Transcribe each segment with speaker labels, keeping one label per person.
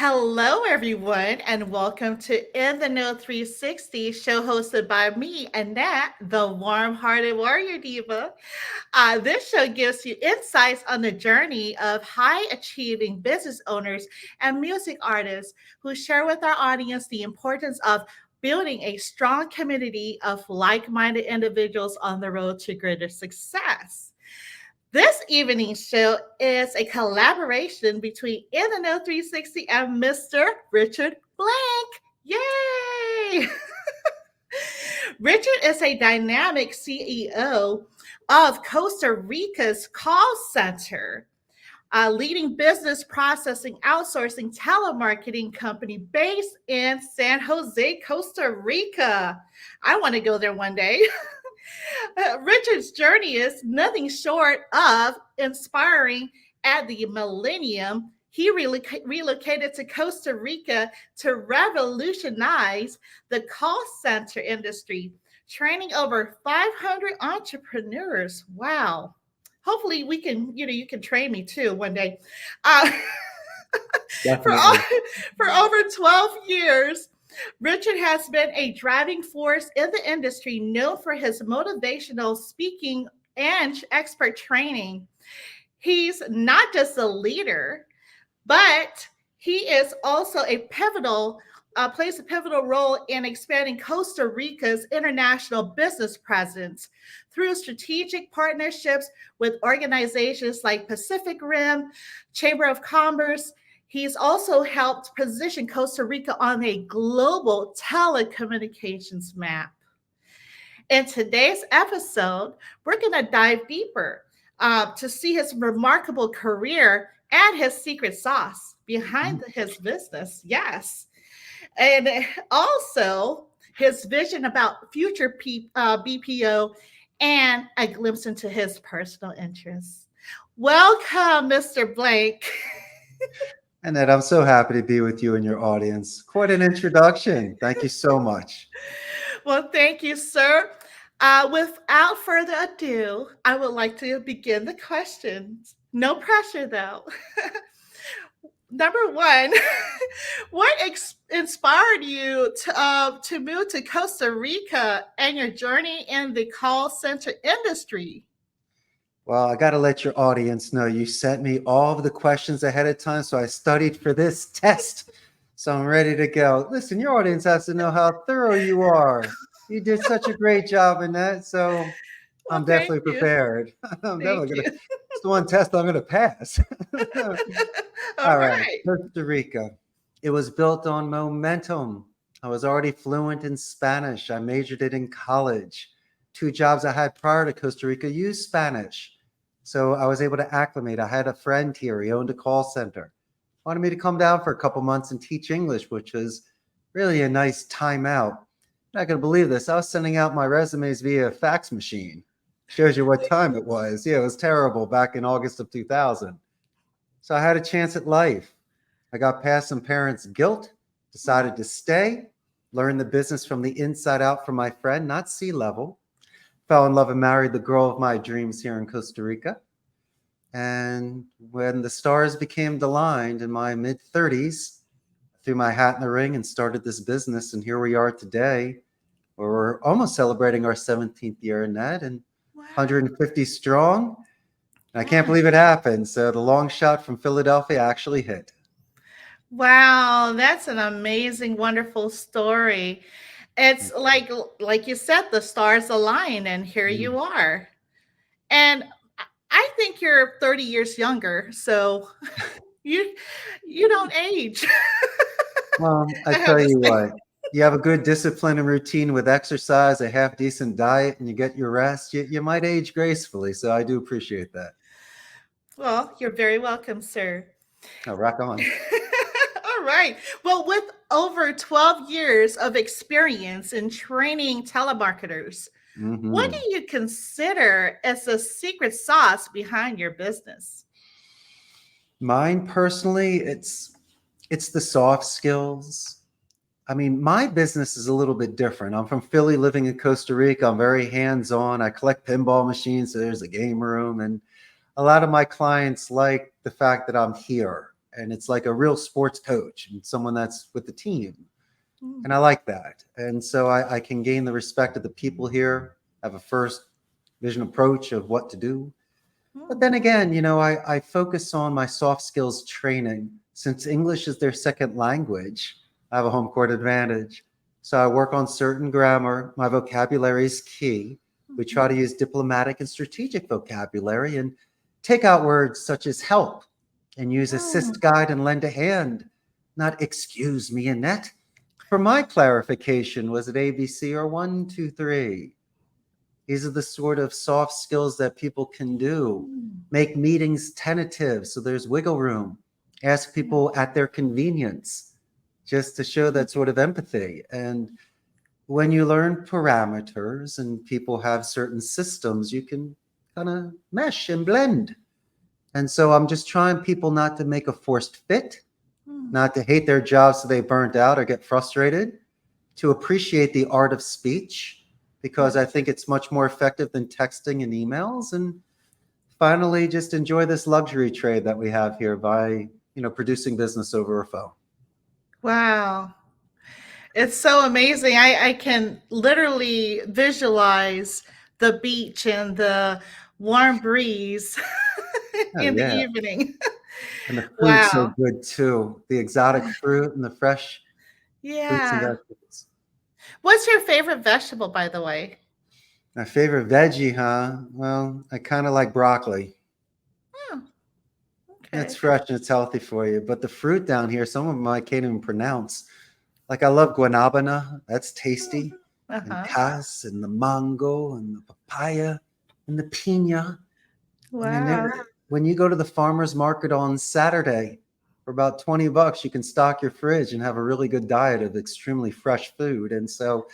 Speaker 1: Hello, everyone, and welcome to In the Know 360, show hosted by me, Annette, the warm hearted warrior diva. This show gives you insights on the journey of high achieving business owners and music artists who share with our audience the importance of building a strong community of like minded individuals on the road to greater success. This evening show is a collaboration between In the Know 360 and Mr. Richard Blank. Yay! Richard is a dynamic CEO of Costa Rica's call center, a leading business processing outsourcing telemarketing company based in San Jose, Costa Rica. I want to go there one day. Richard's journey is nothing short of inspiring. At the millennium, he relocated to Costa Rica to revolutionize the call center industry, training over 500 entrepreneurs. Wow. Hopefully we can, you can train me too one day. Uh, for,
Speaker 2: Definitely.
Speaker 1: for over 12 years, Richard has been a driving force in the industry, known for his motivational speaking and expert training. He's not just a leader, but he is also plays a pivotal role in expanding Costa Rica's international business presence through strategic partnerships with organizations like Pacific Rim, Chamber of Commerce. He's also helped position Costa Rica on a global telecommunications map. In today's episode, we're going to dive deeper to see his remarkable career and his secret sauce behind his business. Yes. And also his vision about future BPO and a glimpse into his personal interests. Welcome, Mr. Blank.
Speaker 2: Annette, I'm so happy to be with you and your audience. Quite an introduction. Thank you so much.
Speaker 1: Well, thank you, sir. Without further ado, I would like to begin the questions. No pressure, though. Number one, what inspired you to move to Costa Rica and your journey in the call center industry?
Speaker 2: Well, I got to let your audience know you sent me all of the questions ahead of time, so I studied for this test. So I'm ready to go. Listen, your audience has to know how thorough you are. You did such a great job in that. So
Speaker 1: Well,
Speaker 2: I'm
Speaker 1: thank
Speaker 2: definitely
Speaker 1: you.
Speaker 2: prepared. I'm
Speaker 1: Thank
Speaker 2: definitely going to,
Speaker 1: you.
Speaker 2: it's the one test I'm going to pass.
Speaker 1: All
Speaker 2: All right,
Speaker 1: right.
Speaker 2: Costa Rica. It was built on momentum. I was already fluent in Spanish. I majored it in college. Two jobs I had prior to Costa Rica used Spanish. So I was able to acclimate. I had a friend here. He owned a call center. Wanted me to come down for a couple months and teach English, which was really a nice time out. Not going to believe this. I was sending out my resumes via fax machine. Shows you what time it was. Yeah, it was terrible back in August of 2000. So I had a chance at life. I got past some parents' guilt, decided to stay, learn the business from the inside out from my friend, not sea level. Fell in love and married the girl of my dreams here in Costa Rica. And when the stars became aligned in my mid 30s, I threw my hat in the ring and started this business. And here we are today, where we're almost celebrating our 17th year in that and
Speaker 1: Wow.
Speaker 2: 150 strong. And I can't
Speaker 1: Wow.
Speaker 2: believe it happened. So the long shot from Philadelphia actually hit.
Speaker 1: Wow, that's an amazing, wonderful story. It's like you said, the stars align, and here
Speaker 2: Mm.
Speaker 1: you are. And I think you're 30 years younger, so you you don't age.
Speaker 2: Well, I
Speaker 1: I have
Speaker 2: tell
Speaker 1: to
Speaker 2: you
Speaker 1: say.
Speaker 2: what, you have a good discipline and routine with exercise, a half decent diet, and you get your rest, you might age gracefully. So I do appreciate that.
Speaker 1: Well, you're very welcome, sir.
Speaker 2: Oh, rock on.
Speaker 1: All right. Well, with over 12 years of experience in training telemarketers, what
Speaker 2: Hmm.
Speaker 1: do you consider as the secret sauce behind your business?
Speaker 2: Mine personally, it's the soft skills. I mean, my business is a little bit different. I'm from Philly, living in Costa Rica. I'm very hands-on. I collect pinball machines, so there's a game room, and a lot of my clients like the fact that I'm here. and it's like a real sports coach and someone that's with the team. And
Speaker 1: Mm,
Speaker 2: I like that. And so I can gain the respect of the people here, have a first vision approach of what to do. But then
Speaker 1: mm,
Speaker 2: again, I focus on my soft skills training. Since English is their second language, I have a home court advantage. So I work on certain grammar. My vocabulary is key. We
Speaker 1: mhm.
Speaker 2: try to use diplomatic and strategic vocabulary and take out words such as help and use assist,
Speaker 1: Mm,
Speaker 2: guide, and lend a hand, not excuse me, Annette. For my clarification, was it ABC or one, two, three? These are the sort of soft skills that people can do.
Speaker 1: mm,
Speaker 2: Make meetings tentative so there's wiggle room. Ask
Speaker 1: yeah,
Speaker 2: people at their convenience just to show
Speaker 1: mm,
Speaker 2: that sort of empathy. And when you learn parameters and people have certain systems, you can kind of mesh and blend. And so I'm just trying people not to make a forced fit,
Speaker 1: mm,
Speaker 2: not to hate their jobs so they burnt out or get frustrated, to appreciate the art of speech
Speaker 1: yeah.
Speaker 2: because I think it's much more effective than texting and emails. And finally, just enjoy this luxury trade that we have here by producing business over a phone.
Speaker 1: Wow. It's so amazing. I can literally visualize the beach and the warm breeze
Speaker 2: Oh
Speaker 1: in the
Speaker 2: yeah,
Speaker 1: evening.
Speaker 2: and the fruit's so
Speaker 1: Wow.
Speaker 2: good too. The exotic fruit and the fresh fruits and
Speaker 1: Yeah.
Speaker 2: vegetables.
Speaker 1: What's your favorite vegetable, by the way?
Speaker 2: My favorite veggie, huh? Well, I kind of like broccoli.
Speaker 1: Oh,
Speaker 2: It's
Speaker 1: okay.
Speaker 2: fresh and it's healthy for you. But the fruit down here, some of them I can't even pronounce. Like I love guanabana, that's
Speaker 1: Mm,
Speaker 2: tasty, and
Speaker 1: uh-huh.
Speaker 2: cas and the mango and the papaya and the pina. I mean,
Speaker 1: Wow.
Speaker 2: when you go to the farmer's market on Saturday for about $20, you can stock your fridge and have a really good diet of extremely fresh food. And so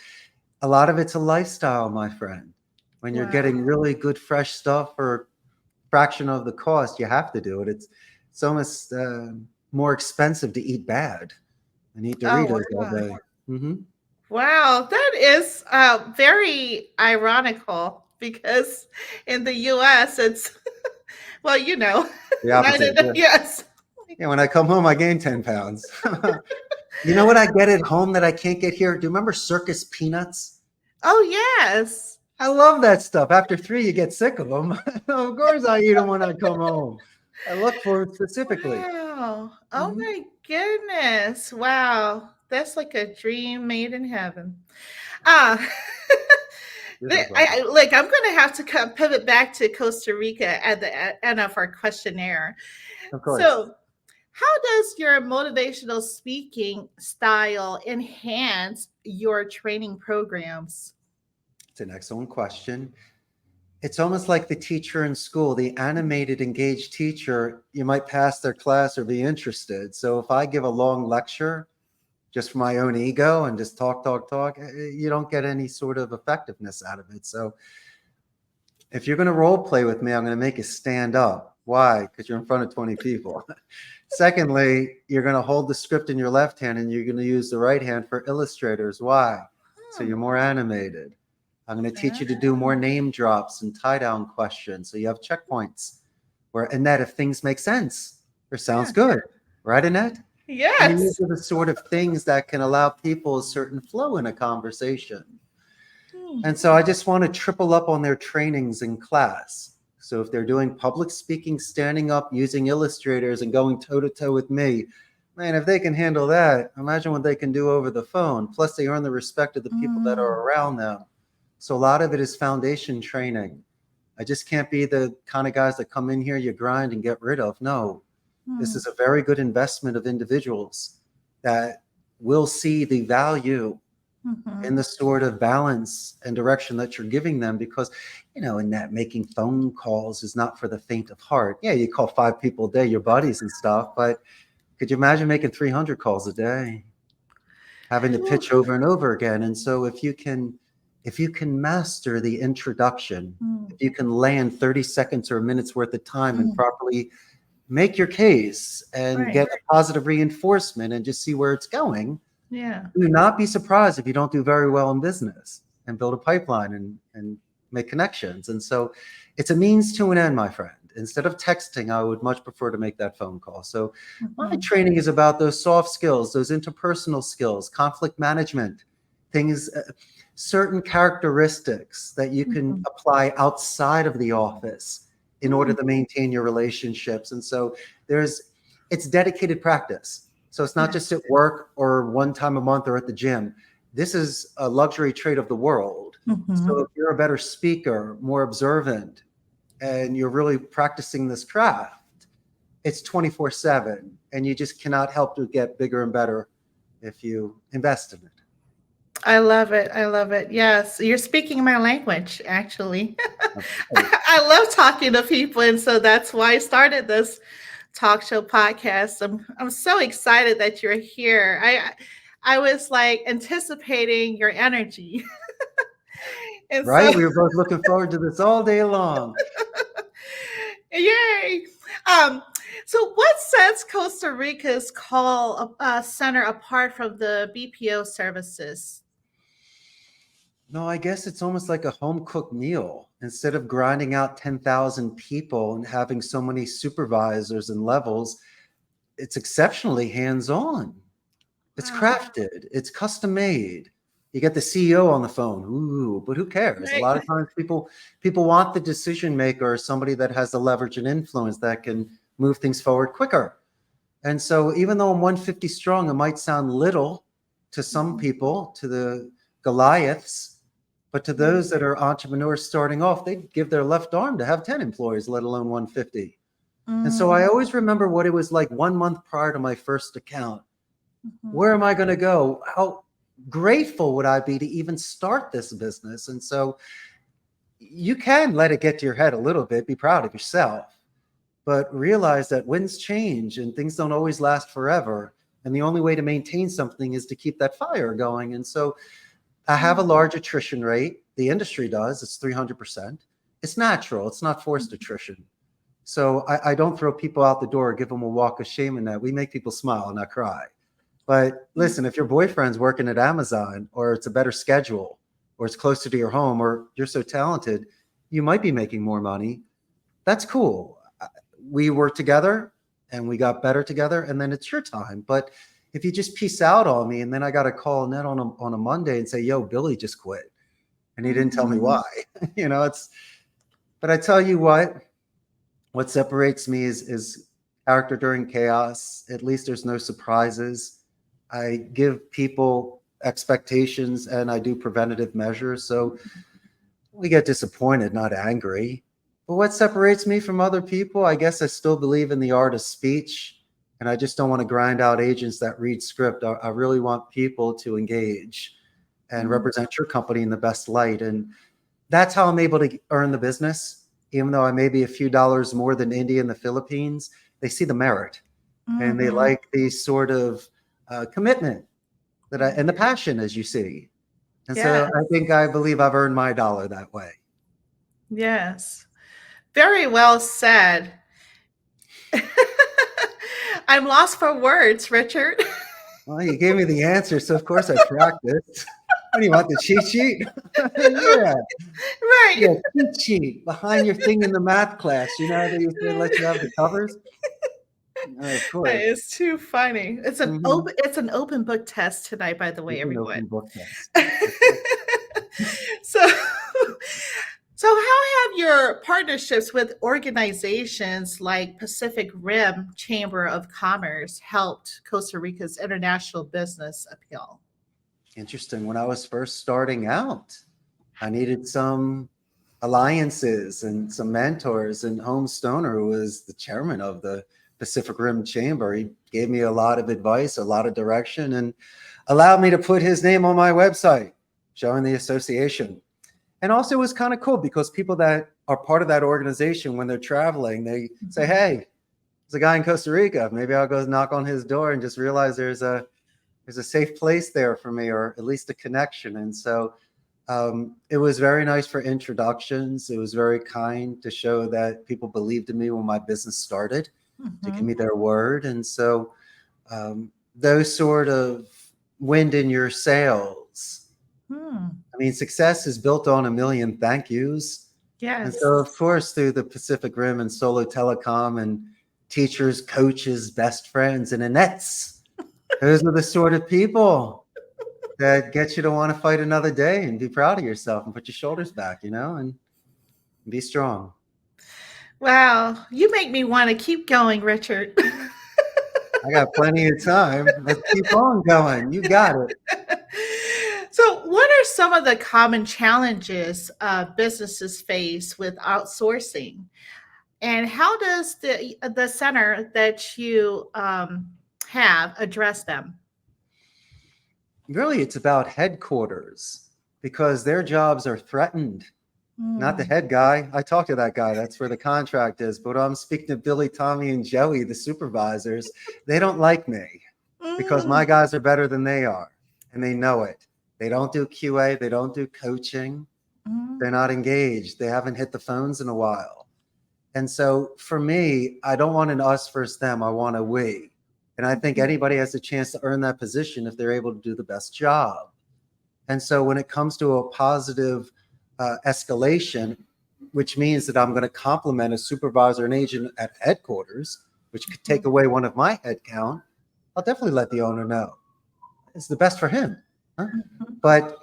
Speaker 2: a lot of it's a lifestyle, my friend. When you're
Speaker 1: Wow.
Speaker 2: getting really good fresh stuff for a fraction of the cost, you have to do it. It's almost more expensive to eat bad and eat
Speaker 1: Oh,
Speaker 2: Doritos all
Speaker 1: wow.
Speaker 2: day. Hmm.
Speaker 1: Wow. That is very ironical because in the US, it's, well,
Speaker 2: The opposite.
Speaker 1: United, yes.
Speaker 2: Yeah, when I come home, I gain 10 pounds. You know what I get at home that I can't get here? Do you remember circus peanuts?
Speaker 1: Oh, yes.
Speaker 2: I love that stuff. After three, you get sick of them. Of course, I eat them when I come home. I look for it specifically.
Speaker 1: Wow. Oh
Speaker 2: Hmm.
Speaker 1: my goodness. Wow. That's like a dream made in heaven. Ah,
Speaker 2: Beautiful.
Speaker 1: like I'm gonna have to pivot back to Costa Rica at the end of our questionnaire.
Speaker 2: Of course.
Speaker 1: So, how does your motivational speaking style enhance your training programs?
Speaker 2: It's an excellent question. It's almost like the teacher in school, the animated, engaged teacher, you might pass their class or be interested. So if I give a long lecture just for my own ego and just talk, talk, talk, you don't get any sort of effectiveness out of it. So if you're going to role play with me, I'm going to make you stand up. Why? Because you're in front of 20 people. Secondly, you're going to hold the script in your left hand and you're going to use the right hand for illustrators. Why? So
Speaker 1: Hmm.
Speaker 2: you're more animated. I'm going to teach you to do more
Speaker 1: Ah,
Speaker 2: name drops and tie down questions. So you have checkpoints where, Annette, if things make sense or sounds
Speaker 1: yeah.
Speaker 2: good, right, Annette? I mean, these
Speaker 1: Yes.
Speaker 2: are the sort of things that can allow people a certain flow in a conversation.
Speaker 1: Hmm.
Speaker 2: And so I just want to triple up on their trainings in class. So if they're doing public speaking, standing up, using illustrators, and going toe to toe with me, man, if they can handle that, imagine what they can do over the phone. Plus, they earn the respect of the people that
Speaker 1: Mm,
Speaker 2: are around them. So a lot of it is foundation training. I just can't be the kind of guys that come in here, you grind and get rid of. No, this
Speaker 1: mm,
Speaker 2: is a very good investment of individuals that will see the value in
Speaker 1: mhm.
Speaker 2: the sort of balance and direction that you're giving them because in that making phone calls is not for the faint of heart. Yeah, you call 5 people a day, your buddies and stuff, but could you imagine making 300 calls a day, having to
Speaker 1: Whew.
Speaker 2: pitch over and over again? And so if you can master the introduction,
Speaker 1: Mm,
Speaker 2: if you can land 30 seconds or a minute's worth of time and
Speaker 1: mm,
Speaker 2: properly make your case and
Speaker 1: right.
Speaker 2: get a positive reinforcement and just see where it's going,
Speaker 1: Yeah.
Speaker 2: do not be surprised if you don't do very well in business and build a pipeline and make connections. And so it's a means to an end, my friend. Instead of texting, I would much prefer to make that phone call. So my
Speaker 1: Mhm.
Speaker 2: training is about those soft skills, those interpersonal skills, conflict management, things, certain characteristics that you can
Speaker 1: Mhm.
Speaker 2: apply outside of the office in order
Speaker 1: Mm.
Speaker 2: to maintain your relationships. And so it's dedicated practice. So it's not just
Speaker 1: Yes.
Speaker 2: at work or one time a month or at the gym. This is a luxury trade of the world. So
Speaker 1: Mhm.
Speaker 2: if you're a better speaker, more observant, and you're really practicing this craft, it's 24/7, and you just cannot help to get bigger and better if you invest in it.
Speaker 1: I love it. I love it. Yes, you're speaking my language, actually.
Speaker 2: Okay.
Speaker 1: I love talking to people, and so that's why I started this talk show podcast. I'm so excited that you're here. I was like anticipating your energy, and so
Speaker 2: Right? We were both looking forward to this all day long.
Speaker 1: yay! Um, so what sets Costa Rica's call center apart from the BPO services?
Speaker 2: No, I guess it's almost like a home cooked meal. Instead of grinding out 10,000 people and having so many supervisors and levels, it's exceptionally hands on. It's
Speaker 1: Wow,
Speaker 2: crafted, it's custom made. You get the CEO on the phone. Ooh, but who cares? A
Speaker 1: right?
Speaker 2: lot of times people want the decision maker or somebody that has the leverage and influence that can move things forward quicker. And so even though I'm 150 strong, it might sound little to some
Speaker 1: Mhm.
Speaker 2: people, to the Goliaths, but to
Speaker 1: Mhm.
Speaker 2: those that are entrepreneurs starting off, they'd give their left arm to have 10 employees, let alone 150. And so
Speaker 1: Mm,
Speaker 2: I always remember what it was like 1 month prior to my first account.
Speaker 1: mhm.
Speaker 2: Where am I going to go? How grateful would I be to even start this business? And so you can let it get to your head a little bit, be proud of yourself, but realize that winds change and things don't always last forever. And the only way to maintain something is to keep that fire going. And so I have a
Speaker 1: Mm,
Speaker 2: large attrition rate. The industry does. It's 300%. It's natural. It's not forced
Speaker 1: mhm.
Speaker 2: attrition. So I don't throw people out the door, give them a walk of shame in that. We make people smile, not cry. But listen, if your boyfriend's working at Amazon or it's a better schedule or it's closer to your home or you're so talented, you might be making more money. That's cool. We worked together and we got better together and then it's your time. But if you just peace out on me and then I got a call net on a Monday and say, yo, Billy just quit and he didn't tell me
Speaker 1: Mhm.
Speaker 2: why, it's, but I tell you what separates me is character during chaos. At least there's no surprises. I give people expectations and I do preventative measures. So we get disappointed, not angry. But what separates me from other people, I guess I still believe in the art of speech. And I just don't want to grind out agents that read script. I really want people to engage and
Speaker 1: Mm.
Speaker 2: represent your company in the best light. And that's how I'm able to earn the business. Even though I may be a few dollars more than India and the Philippines, they see the merit and they
Speaker 1: Mhm.
Speaker 2: like the sort of commitment and the passion, as you see. And so I
Speaker 1: Yes,
Speaker 2: think I believe I've earned my dollar that way.
Speaker 1: yes. Very well said. I'm lost for words, Richard.
Speaker 2: Well, you gave me the answer, so of course I practiced. What do you want, the cheat sheet? Yeah,
Speaker 1: Right.
Speaker 2: yeah, cheat sheet behind your thing in the math class. You know how they used to let you have the covers? Of
Speaker 1: That
Speaker 2: course.
Speaker 1: is too funny.
Speaker 2: Hmm.
Speaker 1: It's an open book test tonight, by the way,
Speaker 2: It's an
Speaker 1: everyone.
Speaker 2: open book test.
Speaker 1: So so how have your partnerships with organizations like Pacific Rim Chamber of Commerce helped Costa Rica's international business appeal?
Speaker 2: Interesting. When I was first starting out, I needed some alliances and some mentors. And Holmes Stoner, who was the chairman of the Pacific Rim Chamber, he gave me a lot of advice, a lot of direction, and allowed me to put his name on my website, showing the association. And also, it was kind of cool because people that are part of that organization, when they're traveling, they say,
Speaker 1: Mhm.
Speaker 2: "Hey, there's a guy in Costa Rica. Maybe I'll go knock on his door and just realize there's a safe place there for me, or at least a connection." And so it was very nice for introductions. It was very kind to show that people believed in me when my business started, to give
Speaker 1: Mhm.
Speaker 2: me their word. And so those sort of wind in your sails.
Speaker 1: Hmm.
Speaker 2: I mean, success is built on a million thank yous. And so,
Speaker 1: Yes.
Speaker 2: of course, through the Pacific Rim and Solo Telecom and teachers, coaches, best friends, and Annette's, those are the sort of people that get you to want to fight another day and be proud of yourself and put your shoulders back, and be strong.
Speaker 1: Wow. You make me want to keep going, Richard.
Speaker 2: I got plenty of time. Let's keep on going. You got it.
Speaker 1: So, what are some of the common challenges businesses face with outsourcing? And how does the center that you have address them?
Speaker 2: Really, it's about headquarters because their jobs are threatened, not the
Speaker 1: Mm,
Speaker 2: head guy. I talked to that guy. That's where the contract is. But I'm speaking to Billy, Tommy, and Joey, the supervisors. They don't like me because my
Speaker 1: mm,
Speaker 2: guys are better than they are, and they know it. They don't do QA, they don't do coaching,
Speaker 1: mm,
Speaker 2: they're not engaged, they haven't hit the phones in a while. And so for me, I don't want an us versus them, I want a we. And I think
Speaker 1: mhm,
Speaker 2: anybody has a chance to earn that position if they're able to do the best job. And so when it comes to a positive escalation, which means that I'm going to compliment a supervisor and agent at headquarters, which could take
Speaker 1: mhm,
Speaker 2: away one of my head count, I'll definitely let the owner know. It's the best for him. Huh?
Speaker 1: mhm,
Speaker 2: But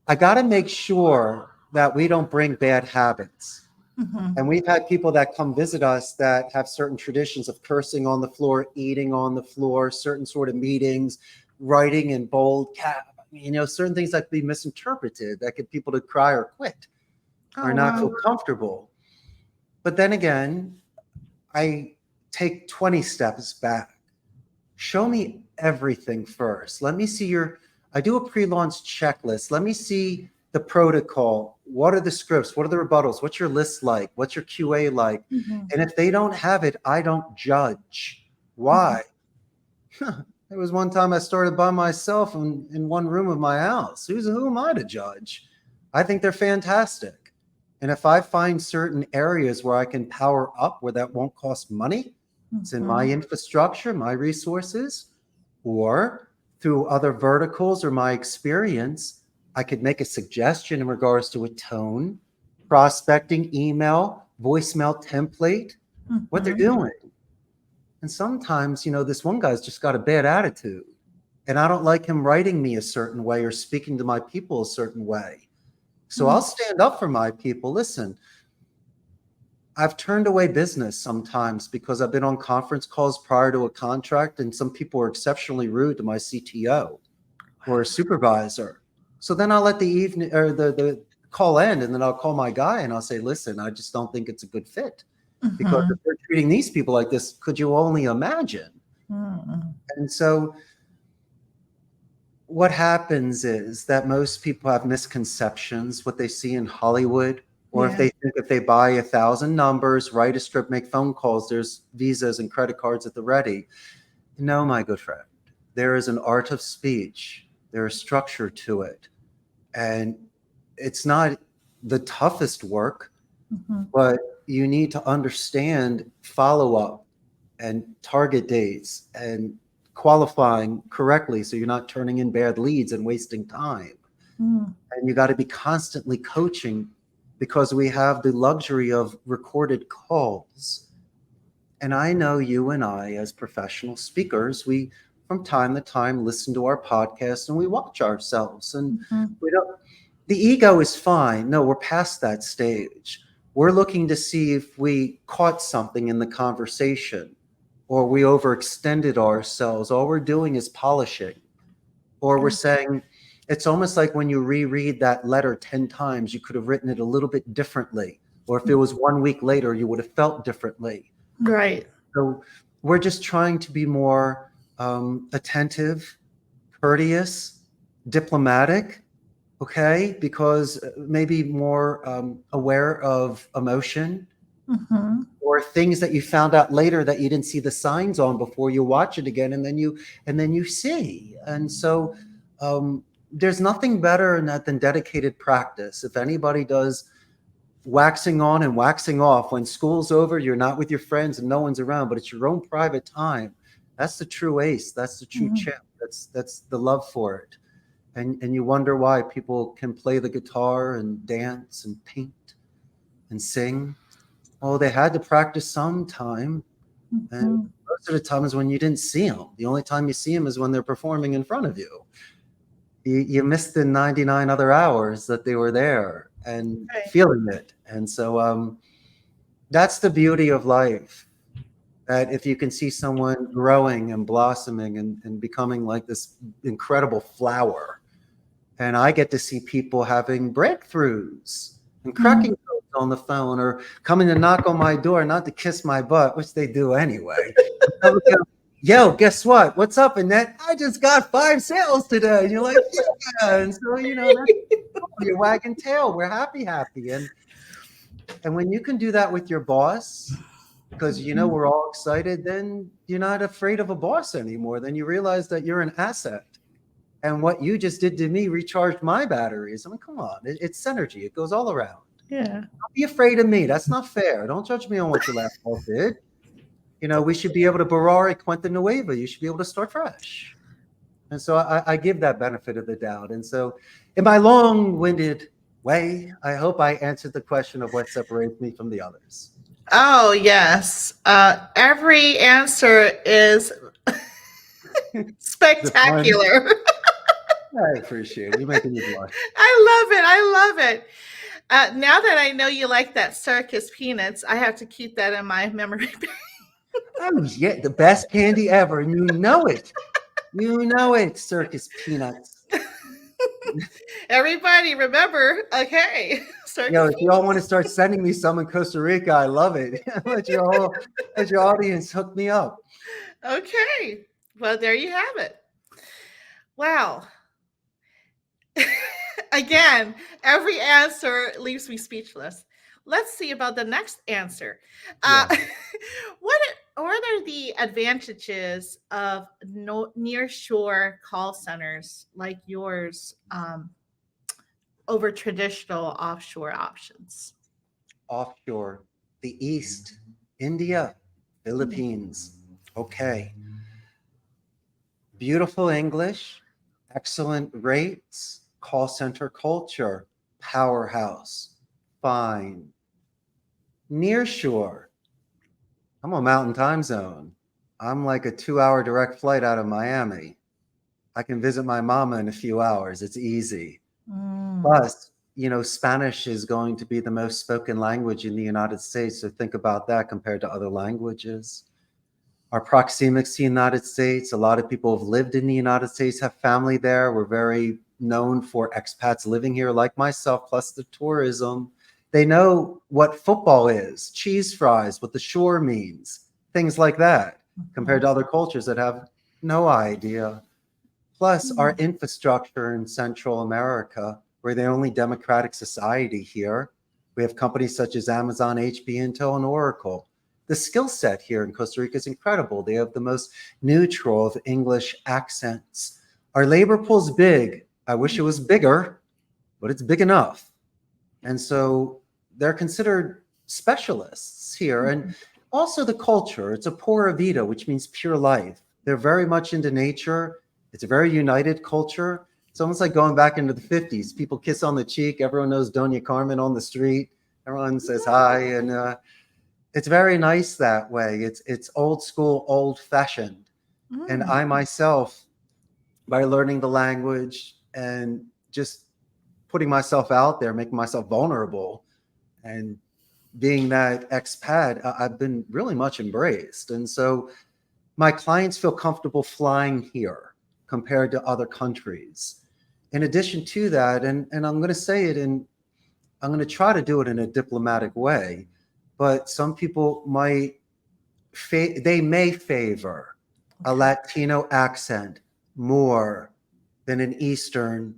Speaker 2: I got to make sure that we don't bring bad habits.
Speaker 1: mhm.
Speaker 2: And we've had people that come visit us that have certain traditions of cursing on the floor, eating on the floor, certain sort of meetings, writing in bold cap, certain things that could be misinterpreted, that get people to cry or quit or
Speaker 1: Oh,
Speaker 2: not feel
Speaker 1: wow.
Speaker 2: comfortable. But then again, I take 20 steps back. Show me everything first. Let me see I do a pre-launch checklist. Let me see the protocol. What are the scripts? What are the rebuttals? What's your list like? What's your QA like?
Speaker 1: Mhm,
Speaker 2: And if they don't have it, I don't judge.
Speaker 1: mhm,
Speaker 2: Why? There was one time I started by myself in one room of my house. Who am I to judge? I think they're fantastic. And if I find certain areas where I can power up where that won't cost money, it's in my
Speaker 1: mhm,
Speaker 2: infrastructure, my resources, or through other verticals or my experience, I could make a suggestion in regards to a tone, prospecting, email, voicemail template, what they're
Speaker 1: mhm.
Speaker 2: doing. And sometimes, this one guy's just got a bad attitude. And I don't like him writing me a certain way or speaking to my people a certain way. So
Speaker 1: Mm,
Speaker 2: I'll stand up for my people. Listen, I've turned away business sometimes because I've been on conference calls prior to a contract, and some people are exceptionally rude to my CTO or a supervisor. So then I'll let the evening or the call end, and then I'll call my guy and I'll say, listen, I just don't think it's a good fit because if
Speaker 1: mhm,
Speaker 2: they're treating these people like this, could you only imagine?
Speaker 1: mm,
Speaker 2: And so what happens is that most people have misconceptions, what they see in Hollywood, or if
Speaker 1: yeah.
Speaker 2: they think if they buy 1,000 numbers, write a script, make phone calls, there's visas and credit cards at the ready. No, my good friend, there is an art of speech, there is structure to it. And it's not the toughest work,
Speaker 1: Mhm,
Speaker 2: but you need to understand follow up and target dates and qualifying correctly so you're not turning in bad leads and wasting time.
Speaker 1: mm,
Speaker 2: And you got to be constantly coaching because we have the luxury of recorded calls. And I know you and I, as professional speakers, we from time to time listen to our podcast and we watch ourselves. And
Speaker 1: mhm,
Speaker 2: we don't, the ego is fine. No, we're past that stage. We're looking to see if we caught something in the conversation or we overextended ourselves. All we're doing is polishing, or we're
Speaker 1: yeah,
Speaker 2: saying, it's almost like when you reread that letter 10 times, you could have written it a little bit differently. Or if it
Speaker 1: mm,
Speaker 2: was 1 week later, you would have felt differently.
Speaker 1: right.
Speaker 2: So we're just trying to be more attentive, courteous, diplomatic, okay? Because maybe more aware of emotion
Speaker 1: Mhm,
Speaker 2: or things that you found out later that you didn't see the signs on before you watch it again, and then you see. And so there's nothing better in that than dedicated practice. If anybody does waxing on and waxing off when school's over, you're not with your friends and no one's around, but it's your own private time. That's the true ace. That's the true
Speaker 1: mhm,
Speaker 2: champ. That's the love for it. And you wonder why people can play the guitar and dance and paint and sing. Oh, they had to practice sometime. And
Speaker 1: Mhm.
Speaker 2: most of the time is when you didn't see them. The only time you see them is when they're performing in front of you. You missed the 99 other hours that they were there and
Speaker 1: Right.
Speaker 2: feeling it. And so that's the beauty of life. That if you can see someone growing and blossoming and becoming like this incredible flower, and I get to see people having breakthroughs and cracking
Speaker 1: Mhm.
Speaker 2: codes on the phone or coming to knock on my door, not to kiss my butt, which they do anyway. I would go, yo, guess what? What's up, Annette? I just got 5 sales today. And you're like, yeah. And so, that's your wagging tail. We're happy, happy. And when you can do that with your boss, because we're all excited, then you're not afraid of a boss anymore. Then you realize that you're an asset. And what you just did to me recharged my batteries. I mean, come on, it's synergy. It goes all around.
Speaker 1: Yeah.
Speaker 2: Don't be afraid of me. That's not fair. Don't judge me on what your last boss did. We should be able to Barari Quinta Nueva. You should be able to start fresh. And so I give that benefit of the doubt. And so, in my long-winded way, I hope I answered the question of what separates me from the others.
Speaker 1: Oh, yes. Every answer is
Speaker 2: The fun.
Speaker 1: spectacular.
Speaker 2: I appreciate it. You're making me blush.
Speaker 1: I love it. I love it. Now that I know you like that circus peanuts, I have to keep that in my memory.
Speaker 2: Oh, yeah, the best candy ever. And you know it. You know it, circus peanuts.
Speaker 1: Everybody, remember, okay, circus
Speaker 2: If you all want to
Speaker 1: peanuts.
Speaker 2: start sending me some in Costa Rica, I love it. Let your audience hook me up.
Speaker 1: Okay, well, there you have it. Wow. Again, every answer leaves me speechless. Let's see about the next answer. Uh,
Speaker 2: Yeah.
Speaker 1: what are the advantages of near shore call centers like yours over traditional offshore options?
Speaker 2: Offshore, the East, India, Philippines. Okay. Beautiful English, excellent rates, call center culture, powerhouse, fine. Nearshore, I'm a mountain time zone. I'm like a 2 hour direct flight out of Miami. I can visit my mama in a few hours. It's easy.
Speaker 1: Mm.
Speaker 2: Plus, Spanish is going to be the most spoken language in the United States. So think about that compared to other languages. Our proxemics to the United States, a lot of people have lived in the United States, have family there. We're very known for expats living here, like myself, plus the tourism. They know what football is, cheese fries, what the shore means, things like that, compared to other cultures that have no idea. Plus, our infrastructure in Central America, we're the only democratic society here. We have companies such as Amazon, HP, Intel, and Oracle. The skill set here in Costa Rica is incredible. They have the most neutral of English accents. Our labor pool's big. I wish it was bigger, but it's big enough. And so they're considered specialists here. And also the culture, it's a pura vida, which means pure life. They're very much into nature. It's a very united culture. It's almost like going back into the 50s. People kiss on the cheek. Everyone knows Doña Carmen on the street. Everyone says hi. And it's very nice that way. It's old school, old fashioned. And
Speaker 1: Mm.
Speaker 2: I myself, by learning the language and just putting myself out there, making myself vulnerable, and being that expat, I've been really much embraced. And so my clients feel comfortable flying here compared to other countries. In addition to that, and I'm going to say it in, I'm going to try to do it in a diplomatic way, but some people they may favor a
Speaker 1: Okay.
Speaker 2: Latino accent more than an Eastern,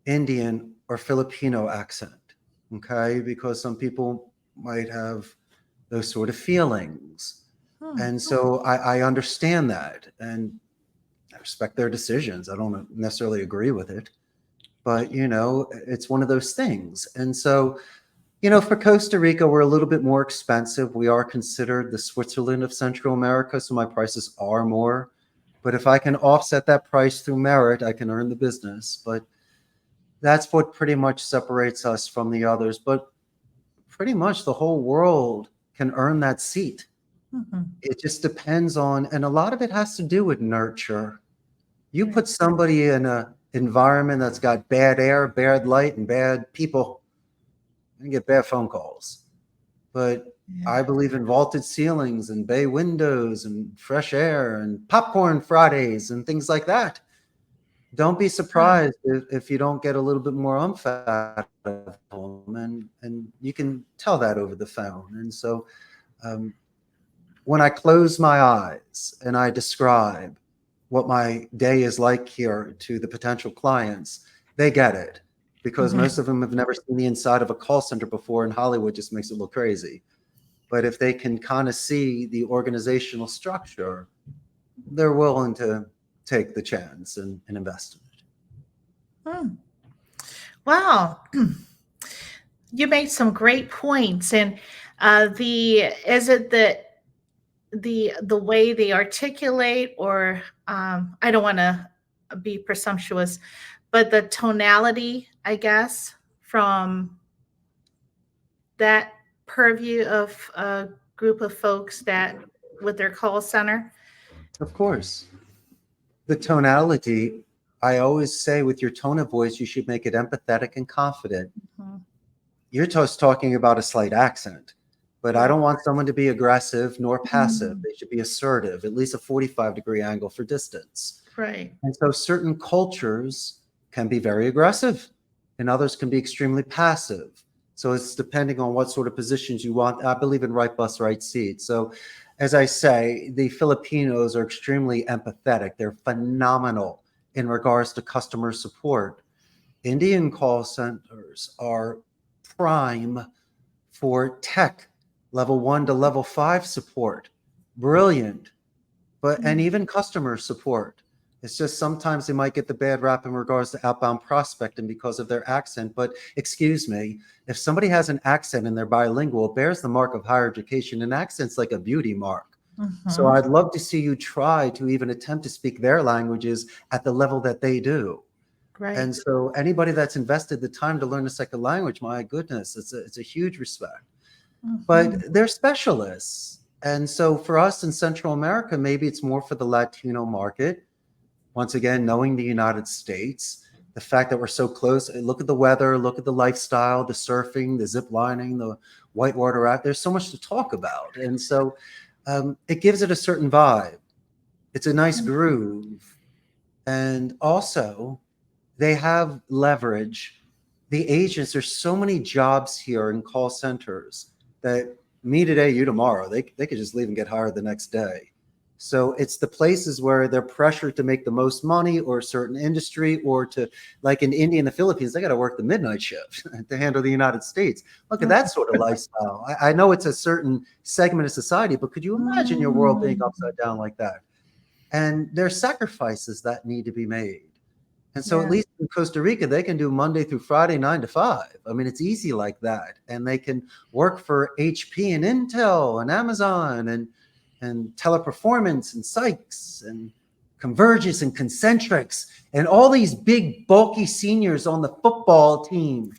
Speaker 2: Indian, or Filipino accent. Okay. Because some people might have those sort of feelings.
Speaker 1: Hmm.
Speaker 2: And so I understand that and I respect their decisions. I don't necessarily agree with it, but it's one of those things. And so, for Costa Rica, we're a little bit more expensive. We are considered the Switzerland of Central America, so my prices are more. But if I can offset that price through merit, I can earn the business. But that's what pretty much separates us from the others. But pretty much the whole world can earn that seat.
Speaker 1: Mhm.
Speaker 2: It just depends on, and a lot of it has to do with nurture. You
Speaker 1: Right.
Speaker 2: put somebody in a environment that's got bad air, bad light, and bad people, and get bad phone calls. But
Speaker 1: Yeah.
Speaker 2: I believe in vaulted ceilings and bay windows and fresh air and popcorn Fridays and things like that. Don't be
Speaker 1: Huh.
Speaker 2: surprised if you don't get a little bit more umph out of them, and you can tell that over the phone. And so um, when I close my eyes and I describe what my day is like here to the potential clients, they get it because
Speaker 1: Mhm.
Speaker 2: most of them have never seen the inside of a call center before, and Hollywood just makes it look crazy. But if they can kind of see the organizational structure, they're willing to take the chance and invest in it.
Speaker 1: Hmm. Wow. You made some great points, and the is it the way they articulate, or I don't want to be presumptuous, but the tonality, I guess, from that purview of a group of folks that with their call center.
Speaker 2: Of course. The tonality, I always say with your tone of voice, you should make it empathetic and confident.
Speaker 1: Mhm.
Speaker 2: You're just talking about a slight accent, but I
Speaker 1: Right.
Speaker 2: don't want someone to be aggressive nor passive.
Speaker 1: Mm.
Speaker 2: They should be assertive, at least a 45-degree angle for distance.
Speaker 1: Right.
Speaker 2: And so certain cultures can be very aggressive and others can be extremely passive. So it's depending on what sort of positions you want. I believe in right bus, right seat. So as I say, the Filipinos are extremely empathetic. They're phenomenal in regards to customer support. Indian call centers are prime for tech level 1 to level 5 support. Brilliant. But and
Speaker 1: Mm.
Speaker 2: even customer support. It's just sometimes they might get the bad rap in regards to outbound prospecting because of their accent. But excuse me, if somebody has an accent and they're bilingual, it bears the mark of higher education. An accent's like a beauty mark. So
Speaker 1: Mhm.
Speaker 2: I'd love to see you try to even attempt to speak their languages at the level that they do.
Speaker 1: Right.
Speaker 2: And so anybody that's invested the time to learn a second language, my goodness, it's a huge respect. But
Speaker 1: Mhm.
Speaker 2: they're specialists. And so for us in Central America, maybe it's more for the Latino market. Once again, knowing the United States, the fact that we're so close, look at the weather, look at the lifestyle, the surfing, the zip lining, the whitewater raft. There's so much to talk about. And so it gives it a certain vibe. It's a nice groove. And also, they have leverage. The agents, there's so many jobs here in call centers that me today, you tomorrow, they could just leave and get hired the next day. So it's the places where they're pressured to make the most money or a certain industry or to, like in India and the Philippines, they got to work the midnight shift to handle the United States. Look at that sort of lifestyle. I know it's a certain segment of society, but could you imagine your world being
Speaker 1: Mm.
Speaker 2: upside down like that? And there's sacrifices that need to be made. And so at
Speaker 1: Yeah.
Speaker 2: least in Costa Rica, they can do Monday through Friday, 9 to 5. I mean, it's easy like that. And they can work for HP and Intel and Amazon and Teleperformance and Sykes and Convergys and Concentrics and all these big, bulky seniors on the football team.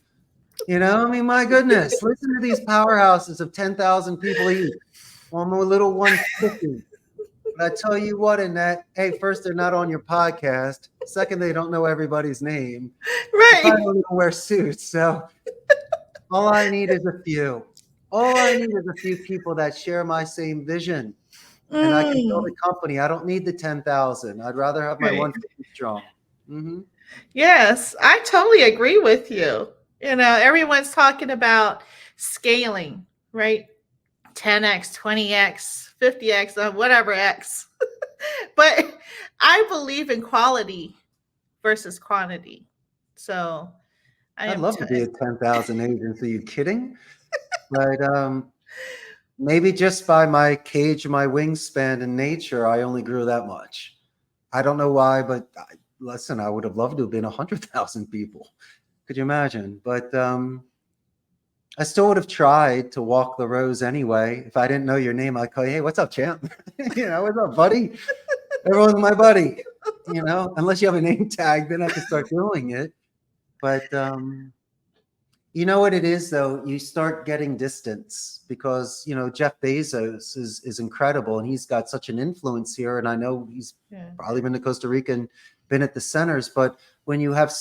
Speaker 2: You know, I mean, my goodness, listen to these powerhouses of 10,000 people each. One more little 150. But I tell you what, in that, hey, first, they're not on your podcast. Second, they don't know everybody's name. They
Speaker 1: Right.
Speaker 2: probably don't even wear suits. So all I need is a few. All I need is a few people that share my same vision. And I can build
Speaker 1: Mm.
Speaker 2: a company. I don't need the 10,000. I'd rather have my
Speaker 1: Right.
Speaker 2: 150 strong. Hmm.
Speaker 1: Yes, I totally agree with you. You know, everyone's talking about scaling, right? 10x, 20x, 50x, whatever x. But I believe in quality versus quantity. So I
Speaker 2: I'd
Speaker 1: am.
Speaker 2: love to be a 10,000 agent. Are you kidding? But maybe just by my cage, my wingspan and nature, I only grew that much. I don't know why, but listen, I would have loved to have been 100,000 people. Could you imagine? But I still would have tried to walk the rows anyway. If I didn't know your name, I'd call you, hey, what's up, champ? What's up, buddy? Everyone's my buddy. Unless you have a name tag, then I can start doing it. But You know what it is though? You start getting distance because, Jeff Bezos is incredible and he's got such an influence here. And I know he's
Speaker 1: Yeah.
Speaker 2: probably been to Costa Rica and been at the centers, but when you have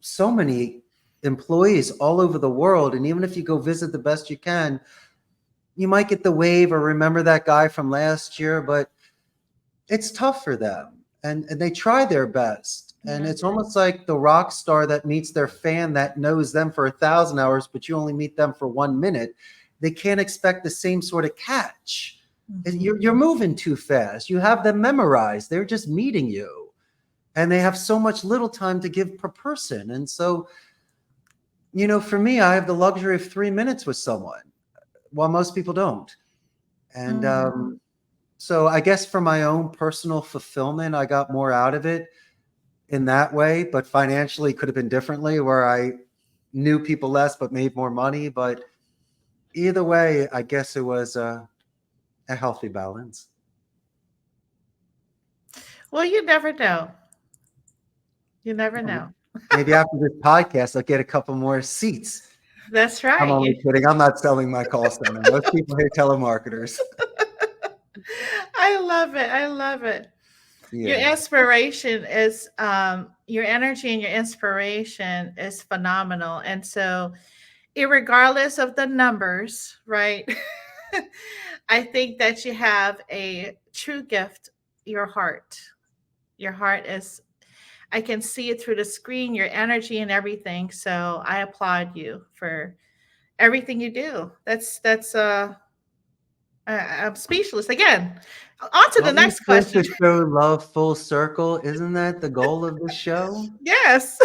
Speaker 2: so many employees all over the world, and even if you go visit the best you can, you might get the wave or remember that guy from last year, but it's tough for them. And they try their best. And
Speaker 1: Yeah.
Speaker 2: it's almost like the rock star that meets their fan that knows them for 1,000 hours, but you only meet them for 1 minute. They can't expect the same sort of catch.
Speaker 1: Mhm.
Speaker 2: You're moving too fast. You have them memorized. They're just meeting you. And they have so much little time to give per person. And so, for me, I have the luxury of 3 minutes with someone, while most people don't. And
Speaker 1: Mm.
Speaker 2: so I guess for my own personal fulfillment, I got more out of it in that way, but financially could have been differently where I knew people less but made more money. But either way, I guess it was a healthy balance.
Speaker 1: Well, you never know. You never
Speaker 2: Yeah,
Speaker 1: know.
Speaker 2: maybe after this podcast, I'll get a couple more seats.
Speaker 1: That's
Speaker 2: I'm
Speaker 1: right.
Speaker 2: only kidding. I'm not selling my call center. Most people hate telemarketers.
Speaker 1: I love it. I love it. Your
Speaker 2: Yeah.
Speaker 1: inspiration is your energy and your inspiration is phenomenal. And so, regardless of the numbers, right? I think that you have a true gift, your heart. Your heart is, I can see it through the screen, your energy and everything. So I applaud you for everything you do. I'm speechless again. On to the
Speaker 2: Well, we're
Speaker 1: next
Speaker 2: supposed
Speaker 1: question.
Speaker 2: to show love full circle. Isn't that the goal of the show?
Speaker 1: Yes,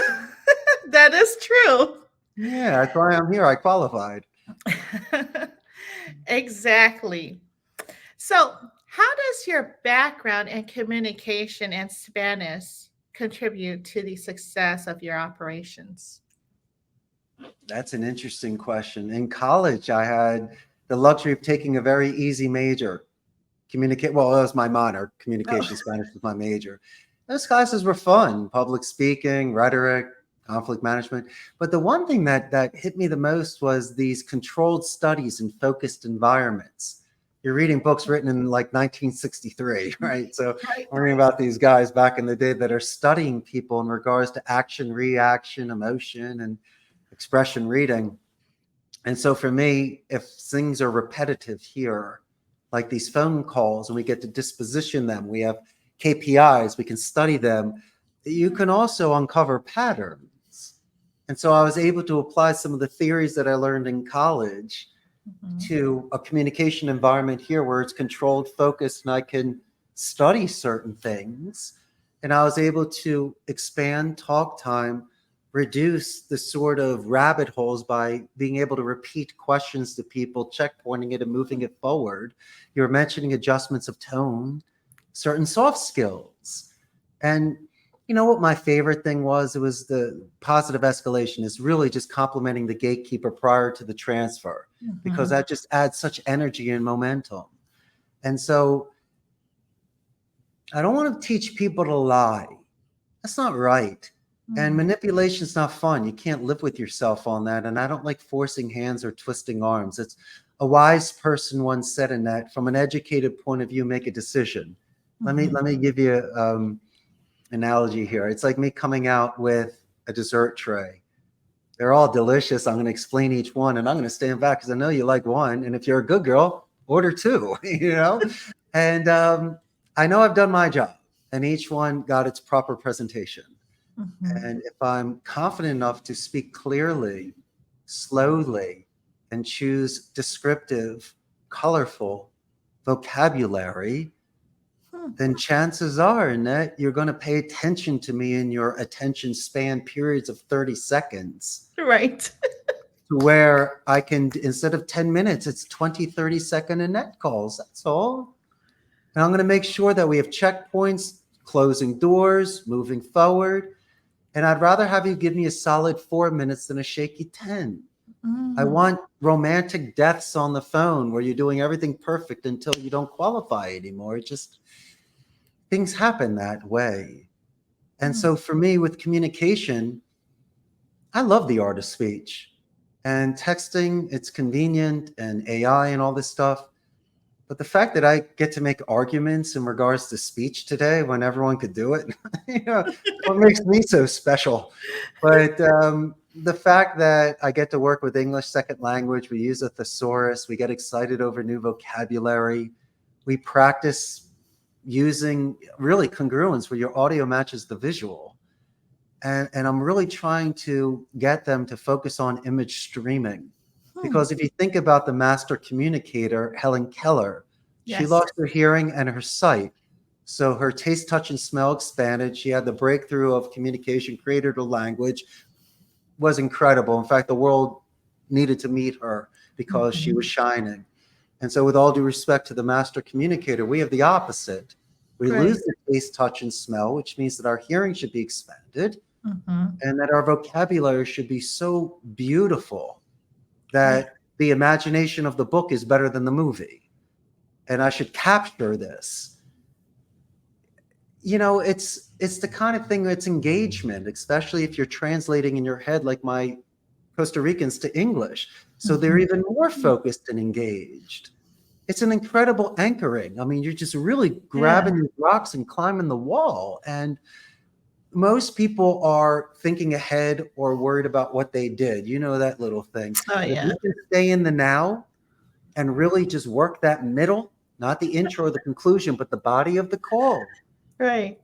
Speaker 1: that is true.
Speaker 2: Yeah, that's why I'm here. I qualified.
Speaker 1: Exactly. So, how does your background in communication and Spanish contribute to the success of your operations?
Speaker 2: That's an interesting question. In college, I had the luxury of taking a very easy major. Well, that was my minor.
Speaker 1: Oh,
Speaker 2: Communication Spanish was my major. Those classes were fun: public speaking, rhetoric, conflict management. But the one thing that hit me the most was these controlled studies in focused environments. You're reading books written in like 1963, right? So
Speaker 1: right.
Speaker 2: learning about these guys back in the day that are studying people in regards to action, reaction, emotion, and expression reading. And so for me, if things are repetitive here, like these phone calls, and we get to disposition them, we have KPIs, we can study them, you can also uncover patterns. And so I was able to apply some of the theories that I learned in college
Speaker 1: Mhm.
Speaker 2: to a communication environment here where it's controlled, focused, and I can study certain things. And I was able to expand talk time, reduce the sort of rabbit holes by being able to repeat questions to people, checkpointing it and moving it forward. You're mentioning adjustments of tone, certain soft skills. And you know what my favorite thing was? It was the positive escalation is really just complimenting the gatekeeper prior to the transfer because
Speaker 1: Mhm.
Speaker 2: that just adds such energy and momentum. And so I don't want to teach people to lie. That's not right. And
Speaker 1: Mm.
Speaker 2: manipulation's not fun. You can't live with yourself on that. And I don't like forcing hands or twisting arms. It's a wise person once said in that, from an educated point of view, make a decision.
Speaker 1: Mhm.
Speaker 2: Let me give you analogy here. It's like me coming out with a dessert tray. They're all delicious. I'm going to explain each one, and I'm going to stand back because I know you like one. And if you're a good girl, order two. And I know I've done my job, and each one got its proper presentation.
Speaker 1: Mhm.
Speaker 2: And if I'm confident enough to speak clearly, slowly, and choose descriptive, colorful vocabulary,
Speaker 1: Hmm.
Speaker 2: then chances are, Annette, you're going to pay attention to me in your attention span periods of 30 seconds
Speaker 1: Right.
Speaker 2: to where I can, instead of 10 minutes, it's 20, 30-second Annette calls. That's all. And I'm going to make sure that we have checkpoints, closing doors, moving forward. And I'd rather have you give me a solid 4 minutes than a shaky 10. I
Speaker 1: Mm.
Speaker 2: want romantic deaths on the phone where you're doing everything perfect until you don't qualify anymore. It just, things happen that way. And
Speaker 1: Mm.
Speaker 2: so for me with communication, I love the art of speech. And texting, it's convenient, and AI and all this stuff. But the fact that I get to make arguments in regards to speech today when everyone could do it, what makes me so special. But the fact that I get to work with English second language, we use a thesaurus, we get excited over new vocabulary, we practice using really congruence where your audio matches the visual. And I'm really trying to get them to focus on image streaming.
Speaker 1: Hmm.
Speaker 2: Because if you think about the master communicator, Helen Keller, she
Speaker 1: Yes.
Speaker 2: lost her hearing and her sight. So her taste, touch, and smell expanded. She had the breakthrough of communication, created a language, was incredible. In fact, the world needed to meet her because she was
Speaker 1: Mhm.
Speaker 2: shining. And so, with all due respect to the master communicator, we have the opposite. We lose
Speaker 1: Right.
Speaker 2: the taste, touch, and smell, which means that our hearing should be expanded
Speaker 1: Hmm.
Speaker 2: and that our vocabulary should be so beautiful
Speaker 1: Yeah.
Speaker 2: that the imagination of the book is better than the movie. And I should capture this. It's the kind of thing that's engagement, especially if you're translating in your head like my Costa Ricans to English. So they're
Speaker 1: Mhm.
Speaker 2: even more focused and engaged. It's an incredible anchoring. I mean, you're just really
Speaker 1: Yeah.
Speaker 2: grabbing these rocks and climbing the wall. And most people are thinking ahead or worried about what they did. You know that little thing.
Speaker 1: Oh
Speaker 2: But if
Speaker 1: yeah.
Speaker 2: you can stay in the now and really just work that middle, not the intro or the conclusion, but the body of the call,
Speaker 1: Right.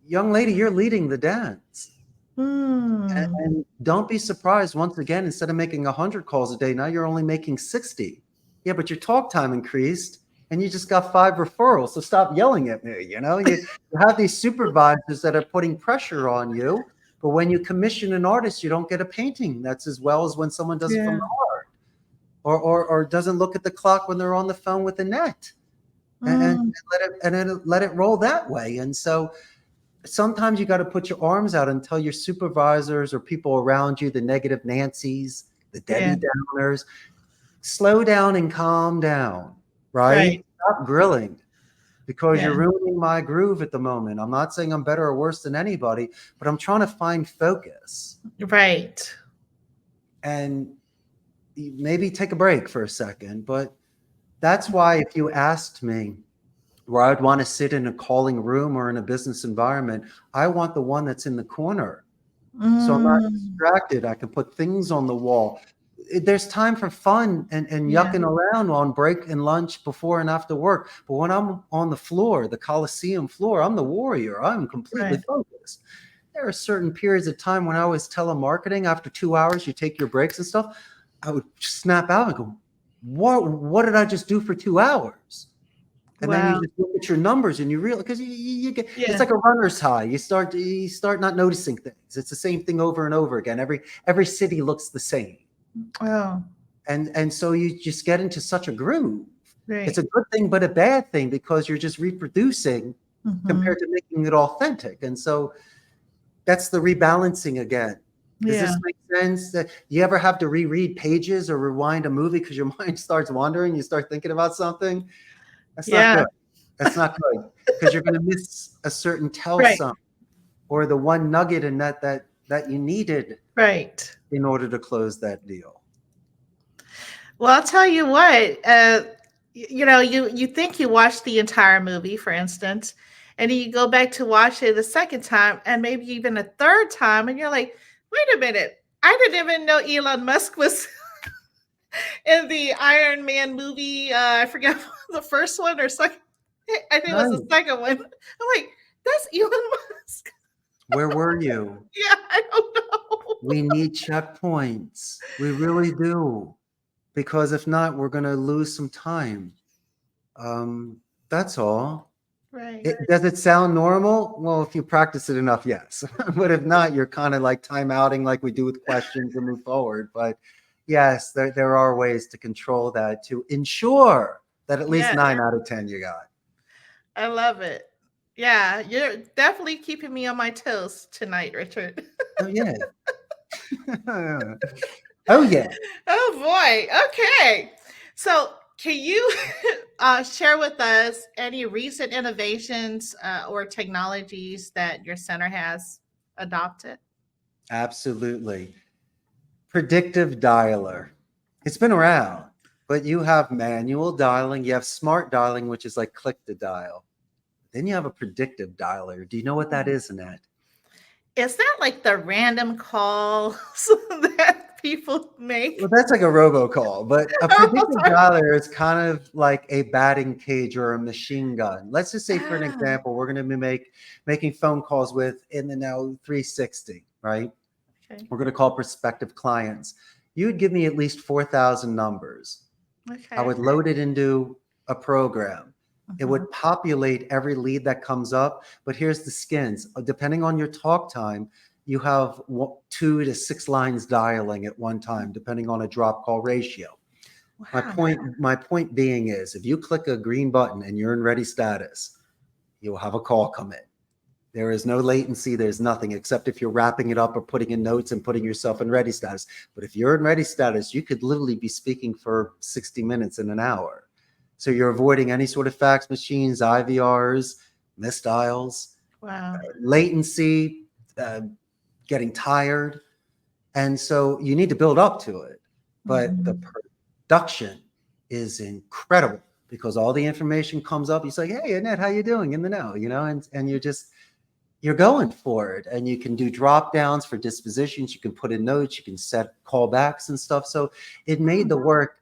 Speaker 2: young lady, you're leading the dance.
Speaker 1: Hmm.
Speaker 2: And don't be surprised once again, instead of making 100 calls a day, now you're only making 60. Yeah, but your talk time increased and you just got 5 referrals. So stop yelling at me. You have these supervisors that are putting pressure on you. But when you commission an artist, you don't get a painting that's as well as when someone does it from
Speaker 1: Yeah.
Speaker 2: the heart or doesn't look at the clock when they're on the phone with the net and
Speaker 1: Mm.
Speaker 2: let it roll that way. And so sometimes you got to put your arms out and tell your supervisors or people around you, the negative Nancy's, the
Speaker 1: Yeah.
Speaker 2: Debbie Downers, slow down and calm down, right?
Speaker 1: Right.
Speaker 2: Stop grilling because
Speaker 1: Yeah.
Speaker 2: you're ruining my groove at the moment. I'm not saying I'm better or worse than anybody, but I'm trying to find focus
Speaker 1: Right.
Speaker 2: and maybe take a break for a second. But that's why if you asked me, where I'd want to sit in a calling room or in a business environment, I want the one that's in the corner. So I'm not
Speaker 1: Mm.
Speaker 2: distracted. I can put things on the wall. There's time for fun and
Speaker 1: Yeah.
Speaker 2: yucking around on break and lunch before and after work. But when I'm on the floor, the Coliseum floor, I'm the warrior. I'm completely
Speaker 1: Right.
Speaker 2: focused. There are certain periods of time when I was telemarketing, after 2 hours, you take your breaks and stuff. I would snap out and go, what did I just do for 2 hours? And then you
Speaker 1: Wow.
Speaker 2: just look at your numbers and you realize because you get it's
Speaker 1: Yeah.
Speaker 2: like a runner's high. You start not noticing things. It's the same thing over and over again. Every city looks the same,
Speaker 1: Oh.
Speaker 2: and so you just get into such a groove. It's
Speaker 1: Right.
Speaker 2: a good thing, but a bad thing because you're just reproducing
Speaker 1: Hmm.
Speaker 2: compared to making it authentic. And so that's the rebalancing again. Does
Speaker 1: Yeah.
Speaker 2: this make sense? That you ever have to reread pages or rewind a movie because your mind starts wandering? You start thinking about something. That's not
Speaker 1: Yeah.
Speaker 2: good. That's not good because you're going to miss a certain tell
Speaker 1: Right.
Speaker 2: some or the one nugget in that you needed
Speaker 1: Right.
Speaker 2: in order to close that deal.
Speaker 1: Well, I'll tell you what. You think you watched the entire movie, for instance, and then you go back to watch it a second time, and maybe even a third time, and you're like, "Wait a minute! I didn't even know Elon Musk was in the Iron Man movie. I forget the first one or second. I think it was the
Speaker 2: Right.
Speaker 1: second one. I'm like, that's Elon Musk.
Speaker 2: Where were you?
Speaker 1: Yeah, I don't know.
Speaker 2: We need checkpoints. We really do. Because if not, we're going to lose some time. Um, that's all.
Speaker 1: Right.
Speaker 2: Does it sound normal? Well, if you practice it enough, yes. But if not, you're kind of like time outing like we do with questions and move forward. But yes, there are ways to control that to ensure that at least
Speaker 1: Yeah,
Speaker 2: 9 out of 10 you got.
Speaker 1: I love it. Yeah, you're definitely keeping me on my toes tonight, Richard.
Speaker 2: Oh, yeah. Oh, yeah.
Speaker 1: Oh boy. Okay. So, can you share with us any recent innovations or technologies that your center has adopted?
Speaker 2: Absolutely. predictive dialer. It's been around, but you have manual dialing, you have smart dialing, which is like click to dial. Then you have a predictive dialer. Do you know what that is, Annette?
Speaker 1: Is that like the random calls that people
Speaker 2: Well,
Speaker 1: make?
Speaker 2: that's like a robocall, but a
Speaker 1: Oh,
Speaker 2: predictive
Speaker 1: sorry.
Speaker 2: dialer is kind of like a batting cage or a machine gun. Let's just say, for an
Speaker 1: Ah,
Speaker 2: example, we're going to be making phone calls with in the now 360, right?
Speaker 1: okay.
Speaker 2: We're going to call prospective clients. You would give me at least 4,000 numbers. I
Speaker 1: Okay.
Speaker 2: would load it into a program. It
Speaker 1: Mhm.
Speaker 2: would populate every lead that comes up. But here's the skins. Depending on your talk time, you have 2 to 6 lines dialing at one time, depending on a drop call ratio. My
Speaker 1: Wow.
Speaker 2: point, my point being is if you click a green button and you're in ready status, you'll have a call come in. There is no latency. There's nothing except if you're wrapping it up or putting in notes and putting yourself in ready status. But if you're in ready status, you could literally be speaking for 60 minutes in an hour. So you're avoiding any sort of fax machines, IVRs, missed dials,
Speaker 1: Wow.
Speaker 2: latency, uh, getting tired. And so you need to build up to it. But the
Speaker 1: Mhm.
Speaker 2: production is incredible because all the information comes up. You say, hey, Annette, how you doing in the know? And you're going for it, and you can do drop downs for dispositions. You can put in notes, you can set callbacks and stuff. So it made
Speaker 1: Mm.
Speaker 2: the work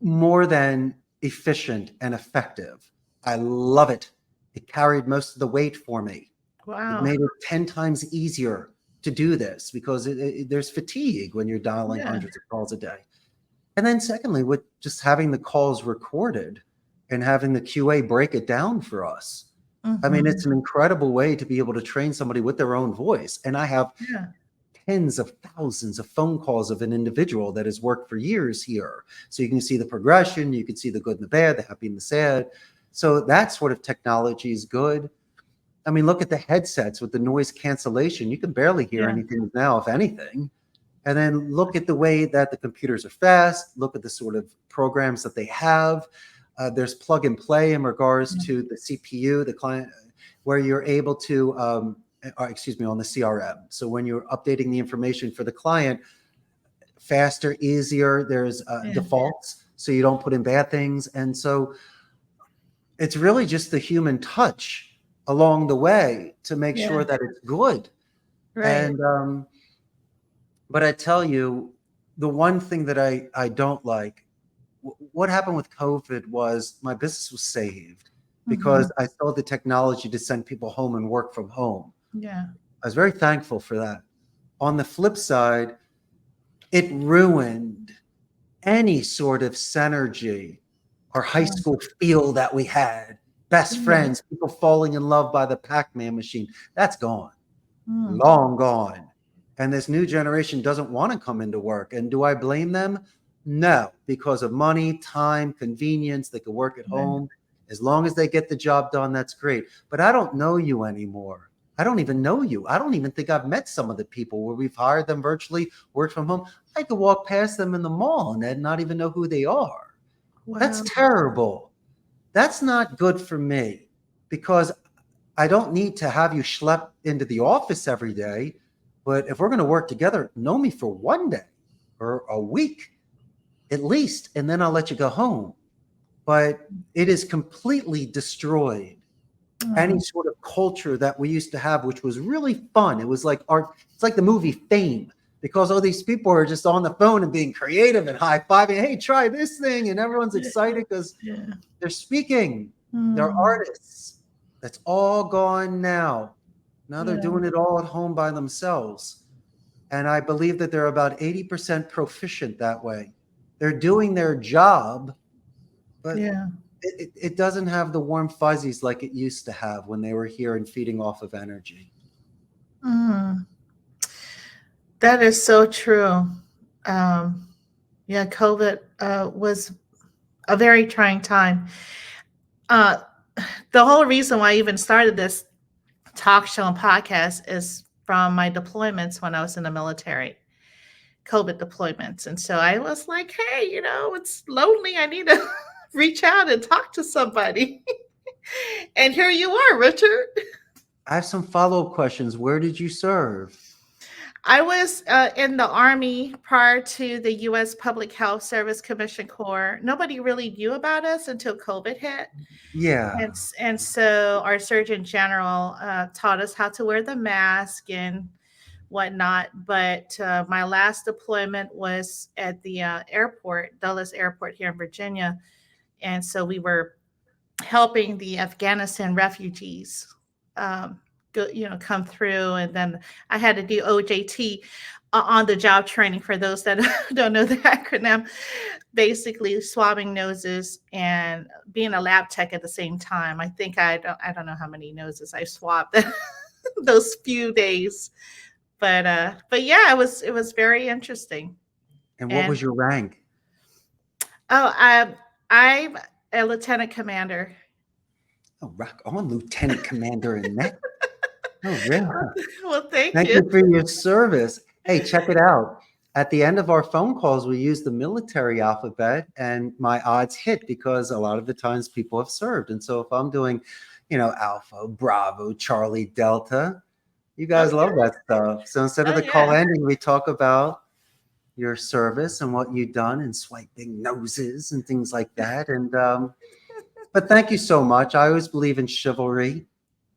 Speaker 2: more than efficient and effective. I love it. It carried most of the weight for me. It
Speaker 1: Wow.
Speaker 2: made it 10 times easier to do this because there's fatigue when you're dialing
Speaker 1: Yeah.
Speaker 2: hundreds of calls a day. And then secondly, with just having the calls recorded and having the QA break it down for us. I mean,
Speaker 1: Mhm.
Speaker 2: it's an incredible way to be able to train somebody with their own voice. And I have
Speaker 1: Yeah.
Speaker 2: tens of thousands of phone calls of an individual that has worked for years here. So you can see the progression, you can see the good and the bad, the happy and the sad. So that sort of technology is good. I mean, look at the headsets with the noise cancellation. You can barely hear
Speaker 1: Yeah.
Speaker 2: anything now, if anything. And then look at the way that the computers are fast. Look at the sort of programs that they have. There's plug and play in regards
Speaker 1: Yeah.
Speaker 2: to the CPU, the client, where you're able to, excuse me, on the CRM. So when you're updating the information for the client, faster, easier. There's
Speaker 1: Yeah.
Speaker 2: defaults, so you don't put in bad things. And so it's really just the human touch along the way to make
Speaker 1: Yeah.
Speaker 2: sure that it's good.
Speaker 1: Right.
Speaker 2: And but I tell you, the one thing that I don't like, what happened with COVID was my business was saved because
Speaker 1: Mhm.
Speaker 2: I saw the technology to send people home and work from home.
Speaker 1: Yeah.
Speaker 2: I was very thankful for that. On the flip side, it ruined any sort of synergy or high
Speaker 1: Wow.
Speaker 2: school feel that we had. Best
Speaker 1: Yeah.
Speaker 2: friends, people falling in love by the Pac-Man machine. That's gone,
Speaker 1: Mm.
Speaker 2: long gone. And this new generation doesn't want to come into work. And do I blame them? No, because of money, time, convenience. They could work at
Speaker 1: Right.
Speaker 2: home. As long as they get the job done, that's great. But I don't know you anymore. I don't even know you. I don't even think I've met some of the people where we've hired them virtually, work from home. I could walk past them in the mall and then not even know who they are. That's
Speaker 1: Wow.
Speaker 2: terrible. That's not good for me because I don't need to have you schlep into the office every day. But if we're going to work together, know me for one day or a week at least, and then I'll let you go home. But it is completely destroyed any
Speaker 1: Oh,
Speaker 2: sort of culture that we used to have, which was really fun. It was like art. It's like the movie Fame, because all these people are just on the phone and being creative and high fiving. Hey, try this thing, and everyone's
Speaker 1: yeah.
Speaker 2: excited because
Speaker 1: Yeah.
Speaker 2: they're speaking. They're
Speaker 1: Mm.
Speaker 2: artists. That's all gone now. Now they're
Speaker 1: Yeah.
Speaker 2: doing it all at home by themselves. And I believe that they're about 80% proficient that way. They're doing their job, but
Speaker 1: Yeah.
Speaker 2: it doesn't have the warm fuzzies like it used to have when they were here and feeding off of energy.
Speaker 1: Mm. That is so true. Um, yeah, COVID was a very trying time. Uh, the whole reason why I even started this talk show and podcast is from my deployments when I was in the military, COVID deployments. And so I was like, hey, it's lonely. I need to reach out and talk to somebody. And here you are, Richard.
Speaker 2: I have some follow up questions. Where did you serve?
Speaker 1: I was in the Army prior to the U.S. Public Health Service Commission Corps. Nobody really knew about us until COVID hit.
Speaker 2: Yeah.
Speaker 1: And so our Surgeon General taught us how to wear the mask and whatnot. But my last deployment was at the airport, Dulles Airport here in Virginia. And so we were helping the Afghanistan refugees come through. And then I had to do OJT, on the job training, for those that don't know the acronym, basically swabbing noses and being a lab tech at the same time. I don't know how many noses I swabbed those few days, but yeah, it was very interesting.
Speaker 2: And what
Speaker 1: And
Speaker 2: was your rank?
Speaker 1: oh, I'm a lieutenant commander.
Speaker 2: Oh, rock on, Lieutenant Commander in that. Oh, really?
Speaker 1: Well, thank
Speaker 2: Thank
Speaker 1: you.
Speaker 2: you for your service. Hey, check it out. At the end of our phone calls, we use the military alphabet, and my odds hit because a lot of the times people have served. And so if I'm doing, Alpha, Bravo, Charlie, Delta, you guys love
Speaker 1: Okay.
Speaker 2: that stuff. So instead of
Speaker 1: Oh
Speaker 2: the call
Speaker 1: yeah.
Speaker 2: ending, we talk about your service and what you've done and swiping noses and things like that. And but thank you so much. I always believe in chivalry,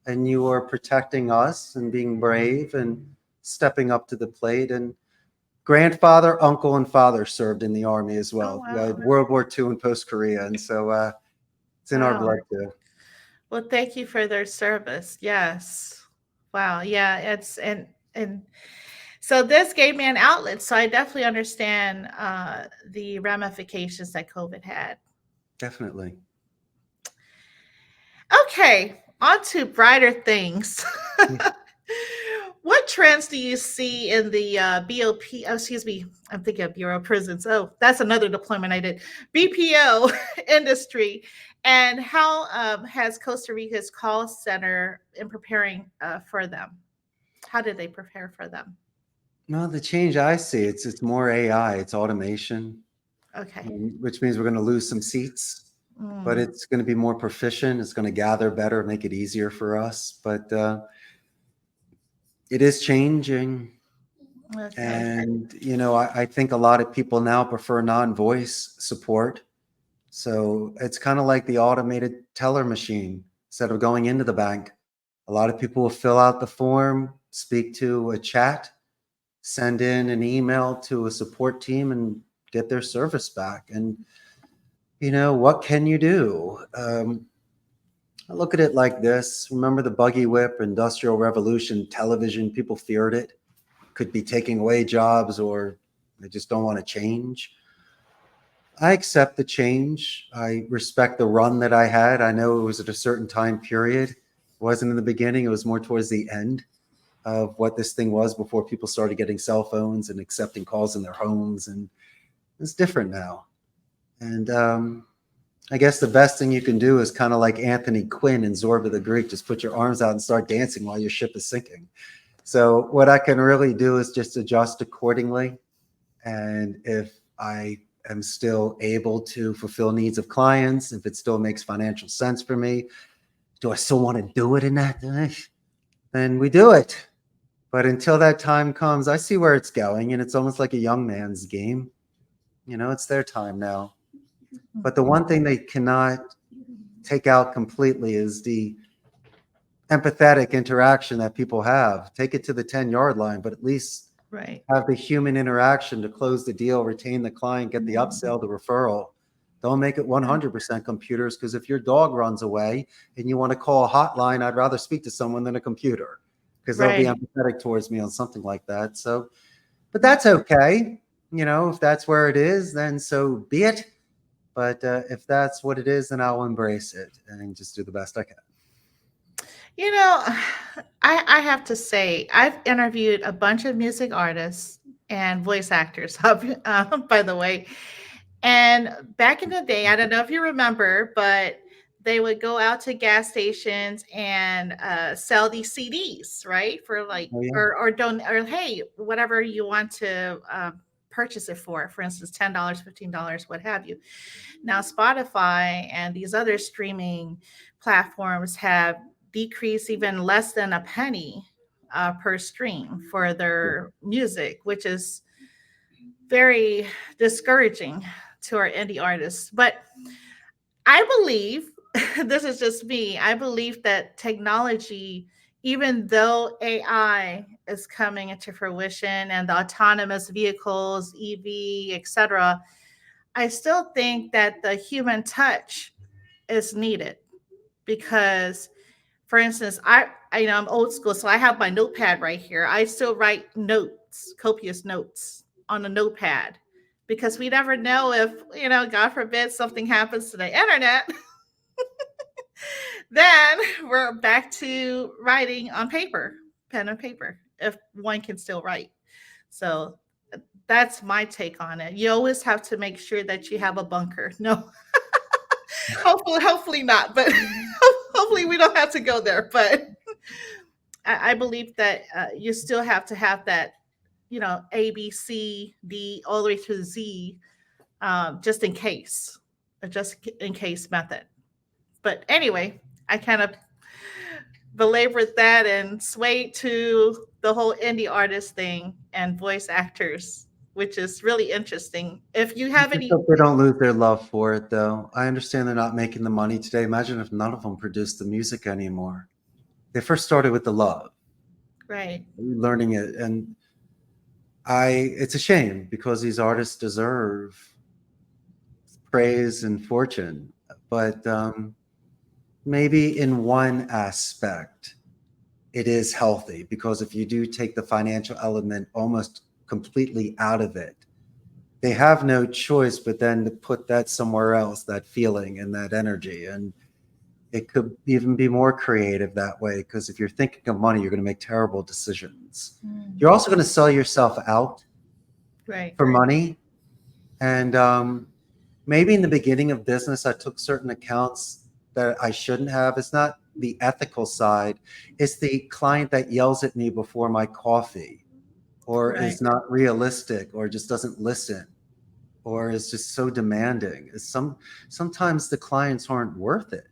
Speaker 2: and you are protecting us and being brave and stepping up to the plate. And grandfather, uncle, and father served in the army as
Speaker 1: Oh
Speaker 2: well.
Speaker 1: wow.
Speaker 2: World War II and post Korea, and so it's in our
Speaker 1: Wow.
Speaker 2: blood too.
Speaker 1: Well, thank you for their service. Yes. Wow. Yeah. And so this gave me an outlet. So I definitely understand the ramifications that COVID had.
Speaker 2: Definitely.
Speaker 1: Okay, on to brighter things.
Speaker 2: Yeah.
Speaker 1: What trends do you see in the BOP? Oh, excuse me, I'm thinking of Bureau of Prisons. Oh, that's another deployment I did. BPO industry, and how has Costa Rica's call center in preparing for them? How did they prepare for them?
Speaker 2: No, the change I see, it's more AI, it's automation,
Speaker 1: Okay.
Speaker 2: which means we're going to lose some seats, but
Speaker 1: Mm,
Speaker 2: it's going to be more proficient. It's going to gather better, make it easier for us. But it is changing.
Speaker 1: okay.
Speaker 2: And, I think a lot of people now prefer non-voice support. So it's kind of like the automated teller machine. Instead of going into the bank, a lot of people will fill out the form, speak to a chat, send in an email to a support team, and get their service back. And, what can you do? I look at it like this. Remember the buggy whip, industrial revolution, television, people feared it. Could be taking away jobs, or they just don't want to change. I accept the change. I respect the run that I had. I know it was at a certain time period. It wasn't in the beginning, it was more towards the end of what this thing was before people started getting cell phones and accepting calls in their homes. And it's different now. And I guess the best thing you can do is kind of like Anthony Quinn in Zorba the Greek, just put your arms out and start dancing while your ship is sinking. So what I can really do is just adjust accordingly. And if I am still able to fulfill needs of clients, if it still makes financial sense for me, do I still want to do it in that? Then we do it. But until that time comes, I see where it's going, and it's almost like a young man's game. It's their time now. But the one thing they cannot take out completely is the empathetic interaction that people have. Take it to the 10-yard line, but at least
Speaker 1: Right.
Speaker 2: have the human interaction to close the deal, retain the client, get the upsell, the referral. Don't make it 100% computers, because if your dog runs away and you want to call a hotline, I'd rather speak to someone than a computer, because they'll be
Speaker 1: Right.
Speaker 2: empathetic towards me on something like that. So, but that's okay. If that's where it is, then so be it. But if that's what it is, then I'll embrace it and just do the best I can.
Speaker 1: You know, I have to say, I've interviewed a bunch of music artists and voice actors, by the way. And back in the day, I don't know if you remember, but they would go out to gas stations and sell these CDs, right? For like,
Speaker 2: Oh, yeah.
Speaker 1: or don't, or hey, whatever you want to purchase it for instance, $10, $15, what have you. Now, Spotify and these other streaming platforms have decreased even less than a penny per stream for their music, which is very discouraging to our indie artists. But I believe, this is just me, I believe that technology, even though AI is coming into fruition and the autonomous vehicles, EV, etc., I still think that the human touch is needed because, for instance, I'm old school, so I have my notepad right here. I still write notes, copious notes on a notepad because we never know if, God forbid something happens to the internet, then we're back to writing on paper, pen and paper, if one can still write. So that's my take on it. You always have to make sure that you have a bunker. No, hopefully not, but hopefully we don't have to go there. But I believe that you still have to have that, A, B, C, D, all the way through Z, just in case, a just in case method. But anyway, I kind of belabored that and swayed to the whole indie artist thing and voice actors, which is really interesting. If you
Speaker 2: I
Speaker 1: have
Speaker 2: just
Speaker 1: any,
Speaker 2: hope they don't lose their love for it, though. I understand they're not making the money today. Imagine if none of them produced the music anymore. They first started with the love,
Speaker 1: right?
Speaker 2: learning it, and it's a shame because these artists deserve praise and fortune. But maybe in one aspect, it is healthy because if you do take the financial element almost completely out of it, they have no choice but then to put that somewhere else, that feeling and that energy. And it could even be more creative that way because if you're thinking of money, you're going to make terrible decisions.
Speaker 1: Mm,
Speaker 2: You're also going to sell yourself out
Speaker 1: right.
Speaker 2: for money. And maybe in the beginning of business, I took certain accounts that I shouldn't have. It's not the ethical side, it's the client that yells at me before my coffee or
Speaker 1: Right.
Speaker 2: is not realistic or just doesn't listen or is just so demanding. Sometimes the clients aren't worth it.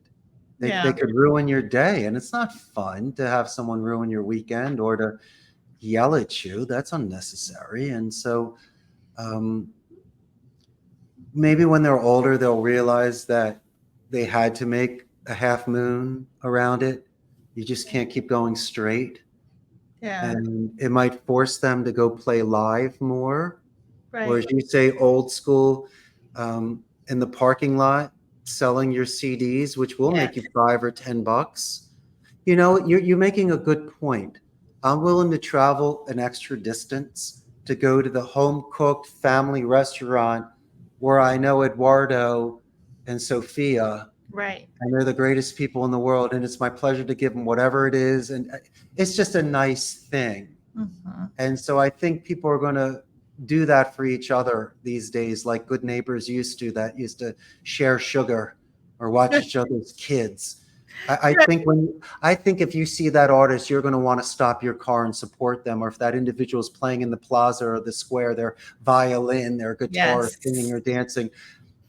Speaker 2: They
Speaker 1: Yeah.
Speaker 2: could ruin your day, and it's not fun to have someone ruin your weekend or to yell at you. That's unnecessary. And so um, maybe when they're older, they'll realize that they had to make a half moon around it. You just can't keep going straight.
Speaker 1: Yeah.
Speaker 2: And it might force them to go play live more, or
Speaker 1: Right.
Speaker 2: as you say, old school, in the parking lot, selling your CDs, which will
Speaker 1: Yeah.
Speaker 2: make you $5 or $10. You're making a good point. I'm willing to travel an extra distance to go to the home cooked family restaurant where I know Eduardo and Sophia,
Speaker 1: Right.
Speaker 2: and they're the greatest people in the world. And it's my pleasure to give them whatever it is. And it's just a nice thing.
Speaker 1: Hmm.
Speaker 2: And so I think people are going to do that for each other these days, like good neighbors used to, that used to share sugar or watch each other's kids. I think if you see that artist, you're going to want to stop your car and support them. Or if that individual is playing in the plaza or the square, their violin, their guitar, singing
Speaker 1: Yes.
Speaker 2: or dancing,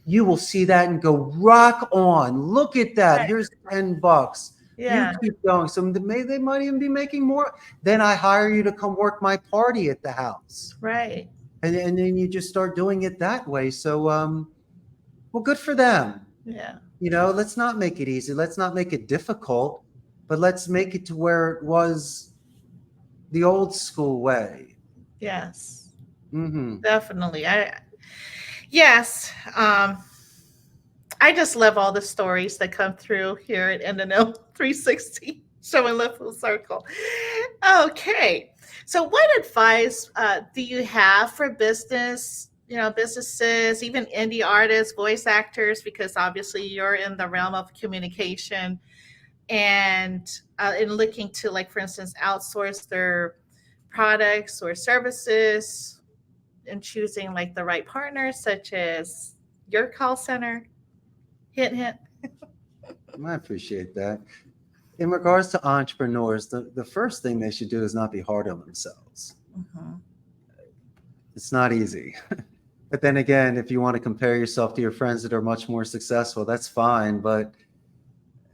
Speaker 2: you will see that and go, rock on. Look at that.
Speaker 1: Right.
Speaker 2: Here's $10. You
Speaker 1: Yeah.
Speaker 2: keep going. So they might even be making more. Then I hire you to come work my party at the house.
Speaker 1: Right.
Speaker 2: And then you just start doing it that way. So, well, good for them.
Speaker 1: Yeah.
Speaker 2: Let's not make it easy. Let's not make it difficult, but let's make it to where it was the old school way.
Speaker 1: Yes.
Speaker 2: Hmm.
Speaker 1: Definitely. Yes. I just love all the stories that come through here at NNL 360, showing love full circle. Okay. So, what advice do you have for businesses, even indie artists, voice actors, because obviously you're in the realm of communication and in looking to, like, for instance, outsource their products or services and choosing like the right partners, such as your call center? Hint, hint.
Speaker 2: I appreciate that. In regards to entrepreneurs, the first thing they should do is not be hard on themselves.
Speaker 1: Mhm.
Speaker 2: It's not easy. But then again, if you want to compare yourself to your friends that are much more successful, that's fine. But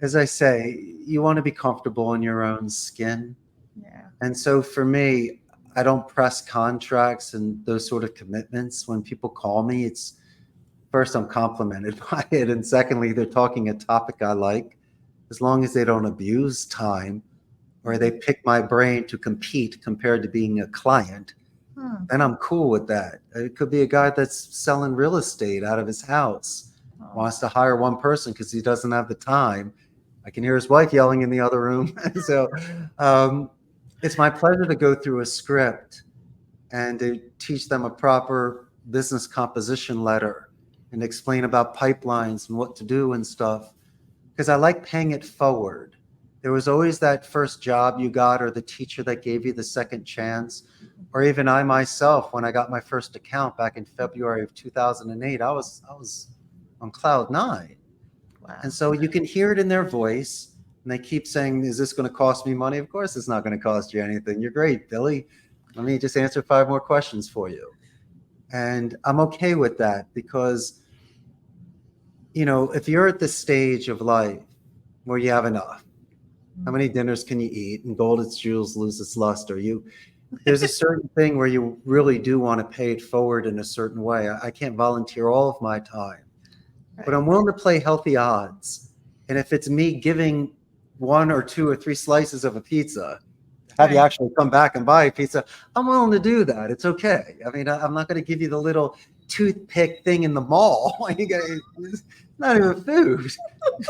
Speaker 2: as I say, you want to be comfortable in your own skin.
Speaker 1: Yeah.
Speaker 2: And so for me, I don't press contracts and those sort of commitments. When people call me, it's first, I'm complimented by it. And secondly, they're talking a topic I like. As long as they don't abuse time or they pick my brain to compete compared to being a client,
Speaker 1: Hmm.
Speaker 2: then I'm cool with that. It could be a guy that's selling real estate out of his house,
Speaker 1: Oh,
Speaker 2: wants to hire one person because he doesn't have the time. I can hear his wife yelling in the other room. So um, it's my pleasure to go through a script and to teach them a proper business composition letter and explain about pipelines and what to do and stuff because I like paying it forward. There was always that first job you got or the teacher that gave you the second chance. Or even I myself, when I got my first account back in February of 2008, I was on cloud nine. And
Speaker 1: wow.
Speaker 2: so you can hear it in their voice. And they keep saying, is this going to cost me money? Of course, it's not going to cost you anything. You're great, Billy. Let me just answer 5 more questions for you. And I'm okay with that because, if you're at the stage of life where you have enough, how many dinners can you eat? And gold its jewels lose its luster. There's a certain thing where you really do want to pay it forward in a certain way. I can't volunteer all of my time, but
Speaker 1: Right.
Speaker 2: I'm willing to play healthy odds. And if it's me giving 1 or 2 or 3 slices of a pizza, have you
Speaker 1: Right.
Speaker 2: actually come back and buy a pizza? I'm willing to do that. It's okay. I mean, I'm not going to give you the little toothpick thing in the mall. It's not even food.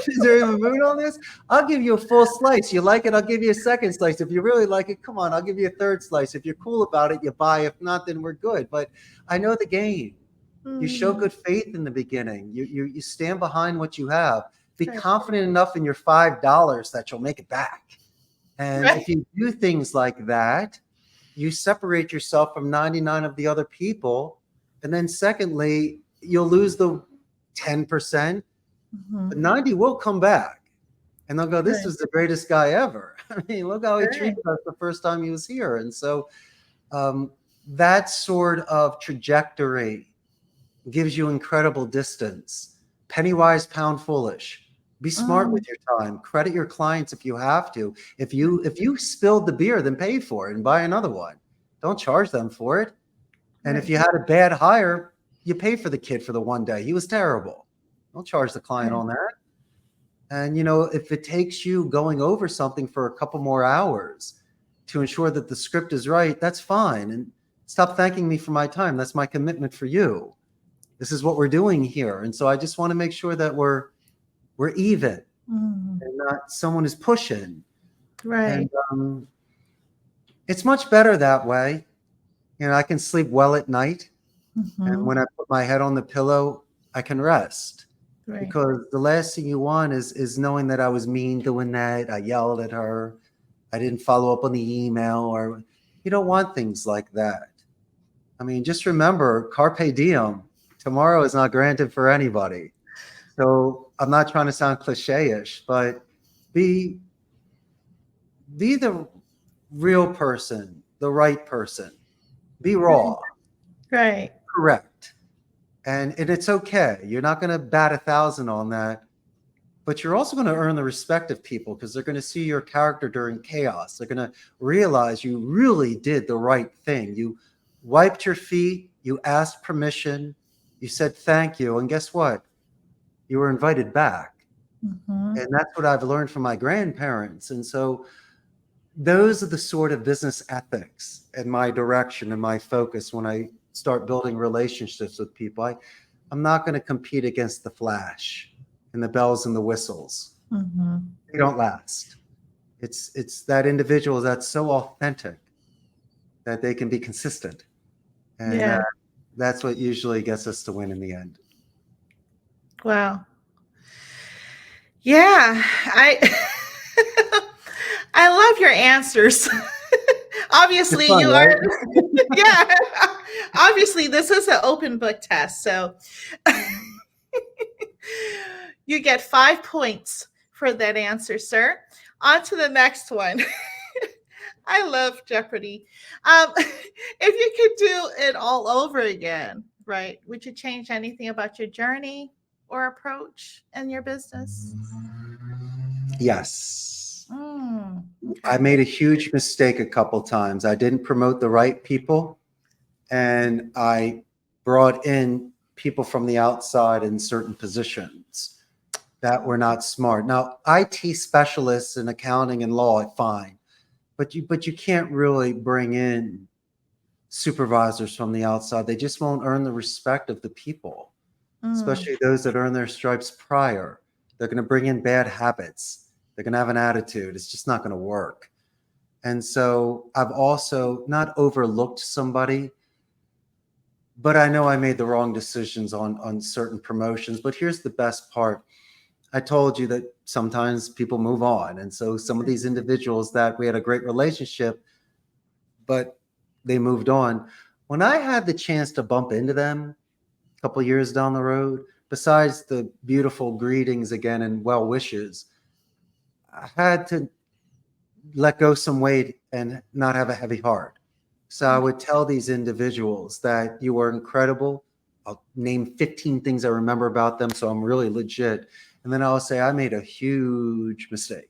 Speaker 2: Is there even food on this? I'll give you a full slice. You like it? I'll give you a second slice. If you really like it, come on, I'll give you a third slice. If you're cool about it, you buy. If not, then we're good. But I know the game. You show
Speaker 1: Mm,
Speaker 2: good faith in the beginning. You stand behind what you have. Be
Speaker 1: right.
Speaker 2: confident enough in your $5 that you'll make it back. And
Speaker 1: Right.
Speaker 2: if you do things like that, you separate yourself from 99 of the other people. And then secondly, you'll lose the 10%, but
Speaker 1: Mhm.
Speaker 2: 90 will come back. And they'll go, this
Speaker 1: Right.
Speaker 2: was the greatest guy ever. I mean, look how he
Speaker 1: Right.
Speaker 2: treated us the first time he was here. And so um, that sort of trajectory gives you incredible distance. Penny wise, pound foolish. Be smart
Speaker 1: Mm,
Speaker 2: with your time. Credit your clients if you have to. If you spilled the beer, then pay for it and buy another one. Don't charge them for it. And if
Speaker 1: right.
Speaker 2: you had a bad hire, you pay for the kid for the one day. He was terrible. Don't charge the client
Speaker 1: Right.
Speaker 2: on that. And if it takes you going over something for a couple more hours to ensure that the script is right, that's fine. And stop thanking me for my time. That's my commitment for you. This is what we're doing here. And so I just want to make sure that we're even
Speaker 1: Mm,
Speaker 2: and not someone is pushing. And
Speaker 1: right.
Speaker 2: it's much better that way. I can sleep well at night. And
Speaker 1: Mhm.
Speaker 2: when I put my head on the pillow, I can rest.
Speaker 1: Right.
Speaker 2: Because the last thing you want is knowing that I was mean doing that. I yelled at her. I didn't follow up on the email, or you don't want things like that. I mean, just remember, carpe diem. Tomorrow is not granted for anybody. So I'm not trying to sound cliche-ish, but be be the real person, the right person. Be
Speaker 1: Right.
Speaker 2: raw,
Speaker 1: Right.
Speaker 2: correct. And it's okay. You're not going to bat 1,000 on that, but you're also going to earn the respect of people because they're going to see your character during chaos. They're going to realize you really did the right thing. You wiped your feet, you asked permission, you said thank you, and guess what? You were invited back.
Speaker 1: Mhm.
Speaker 2: And that's what I've learned from my grandparents. And so those are the sort of business ethics and my direction and my focus when I start building relationships with people. I'm not going to compete against the flash and the bells and the whistles.
Speaker 1: Mhm.
Speaker 2: They don't last. It's that individual that's so authentic that they can be consistent. And
Speaker 1: Yeah.
Speaker 2: that's what usually gets us to win in the end.
Speaker 1: Wow. Yeah. I I love your answers.
Speaker 2: It's
Speaker 1: Obviously,
Speaker 2: fun,
Speaker 1: you are.
Speaker 2: right?
Speaker 1: Yeah. Obviously, this is an open book test, so you get 5 points for that answer, sir. On to the next one. I love Jeopardy. If you could do it all over again, right, would you change anything about your journey or approach in your business?
Speaker 2: Yes.
Speaker 1: Mm,
Speaker 2: I
Speaker 1: okay.
Speaker 2: made a huge mistake a couple times. I didn't promote the right people, and I brought in people from the outside in certain positions that were not smart. Now, IT specialists in accounting and law, fine, but you can't really bring in supervisors from the outside. They just won't earn the respect of the people,
Speaker 1: Mm,
Speaker 2: especially those that earn their stripes prior. They're going to bring in bad habits. They're going to have an attitude. It's just not going to work. And so I've also not overlooked somebody, but I know I made the wrong decisions on certain promotions. But here's the best part. I told you that sometimes people move on. And so some of these individuals that we had a great relationship, but they moved on. When I had the chance to bump into them a couple of years down the road, besides the beautiful greetings again and well wishes, I had to let go some weight and not have a heavy heart. So I
Speaker 1: okay.
Speaker 2: would tell these individuals that you are incredible. I'll name 15 things I remember about them. So I'm really legit. And then I'll say, I made a huge mistake.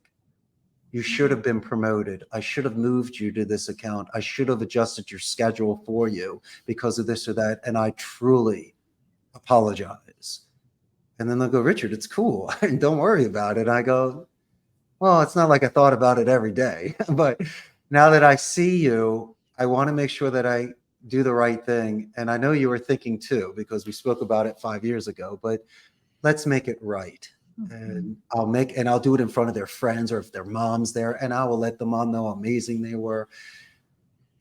Speaker 2: You should
Speaker 1: Mm,
Speaker 2: have been promoted. I should have moved you to this account. I should have adjusted your schedule for you because of this or that. And I truly apologize. And then they'll go, Richard, it's cool. Don't worry about it. I go, well, it's not like I thought about it every day, but now that I see you, I want to make sure that I do the right thing. And I know you were thinking too, because we spoke about it 5 years ago, but let's make it right.
Speaker 1: mhm.
Speaker 2: And I'll do it in front of their friends or if their mom's there, and I will let them all know how amazing they were.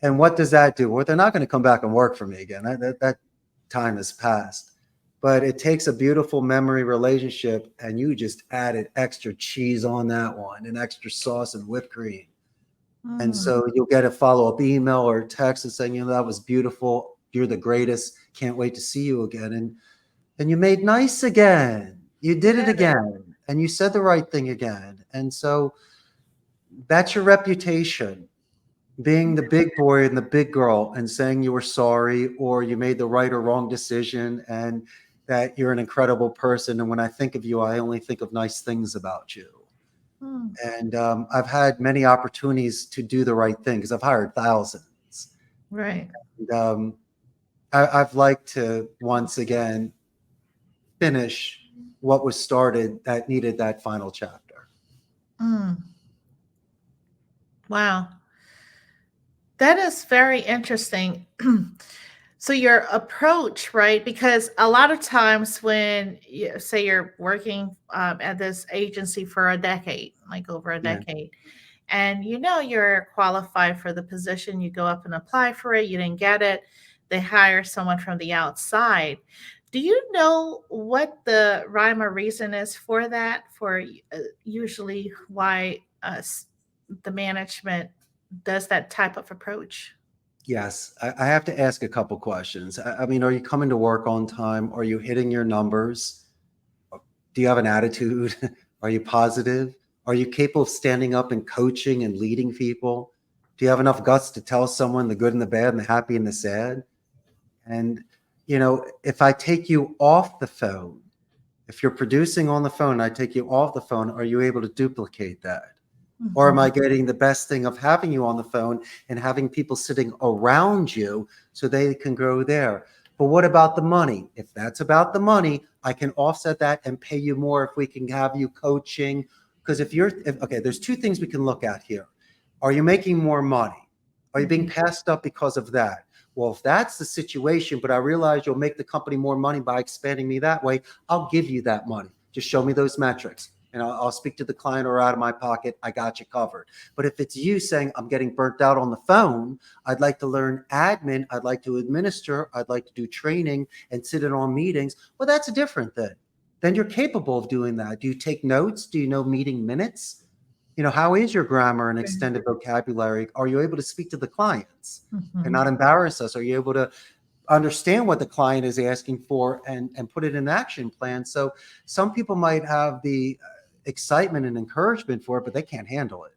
Speaker 2: And what does that do? Well, they're not going to come back and work for me again. That time has passed. But it takes a beautiful memory relationship, and you just added extra cheese on that one, and extra sauce and whipped cream. And
Speaker 1: Mm,
Speaker 2: so you'll get a follow up email or text and saying, that was beautiful. You're the greatest. Can't wait to see you again. And you made nice again. You did it
Speaker 1: yeah.
Speaker 2: again. And you said the right thing again. And so that's your reputation, being the big boy and the big girl and saying you were sorry or you made the right or wrong decision and that you're an incredible person. And when I think of you, I only think of nice things about you.
Speaker 1: Mm,
Speaker 2: And I've had many opportunities to do the right thing because I've hired thousands.
Speaker 1: right.
Speaker 2: And, I've liked to once again finish what was started that needed that final chapter.
Speaker 1: Mm, wow. That is very interesting. So your approach, right? Because a lot of times when you say you're working at this agency for a decade, like over a
Speaker 2: Yeah.
Speaker 1: decade, and you know you're qualified for the position, you go up and apply for it, you didn't get it, they hire someone from the outside. Do you know what the rhyme or reason is for that? For usually why the management does that type of approach?
Speaker 2: Yes, I have to ask a couple questions. I mean, are you coming to work on time? Are you hitting your numbers? Do you have an attitude? Are you positive? Are you capable of standing up and coaching and leading people? Do you have enough guts to tell someone the good and the bad and the happy and the sad? And, if I take you off the phone, if you're producing on the phone and I take you off the phone, are you able to duplicate that? Or am
Speaker 1: Mhm.
Speaker 2: I getting the best thing of having you on the phone and having people sitting around you so they can grow there? But what about the money? If that's about the money, I can offset that and pay you more if we can have you coaching. Because okay, there's two things we can look at here. Are you making more money? Are you being
Speaker 1: Mhm.
Speaker 2: passed up because of that? Well, if that's the situation, but I realize you'll make the company more money by expanding me that way, I'll give you that money. Just show me those metrics and I'll speak to the client or out of my pocket. I got you covered. But if it's you saying, I'm getting burnt out on the phone, I'd like to learn admin, I'd like to administer, I'd like to do training and sit in on meetings, well, that's a different thing. Then you're capable of doing that. Do you take notes? Do you know meeting minutes? How is your grammar and extended vocabulary? Are you able to speak to the clients and
Speaker 1: Mhm.
Speaker 2: not embarrass us? Are you able to understand what the client is asking for and put it in an action plan? So some people might have the excitement and encouragement for it, but they can't handle it.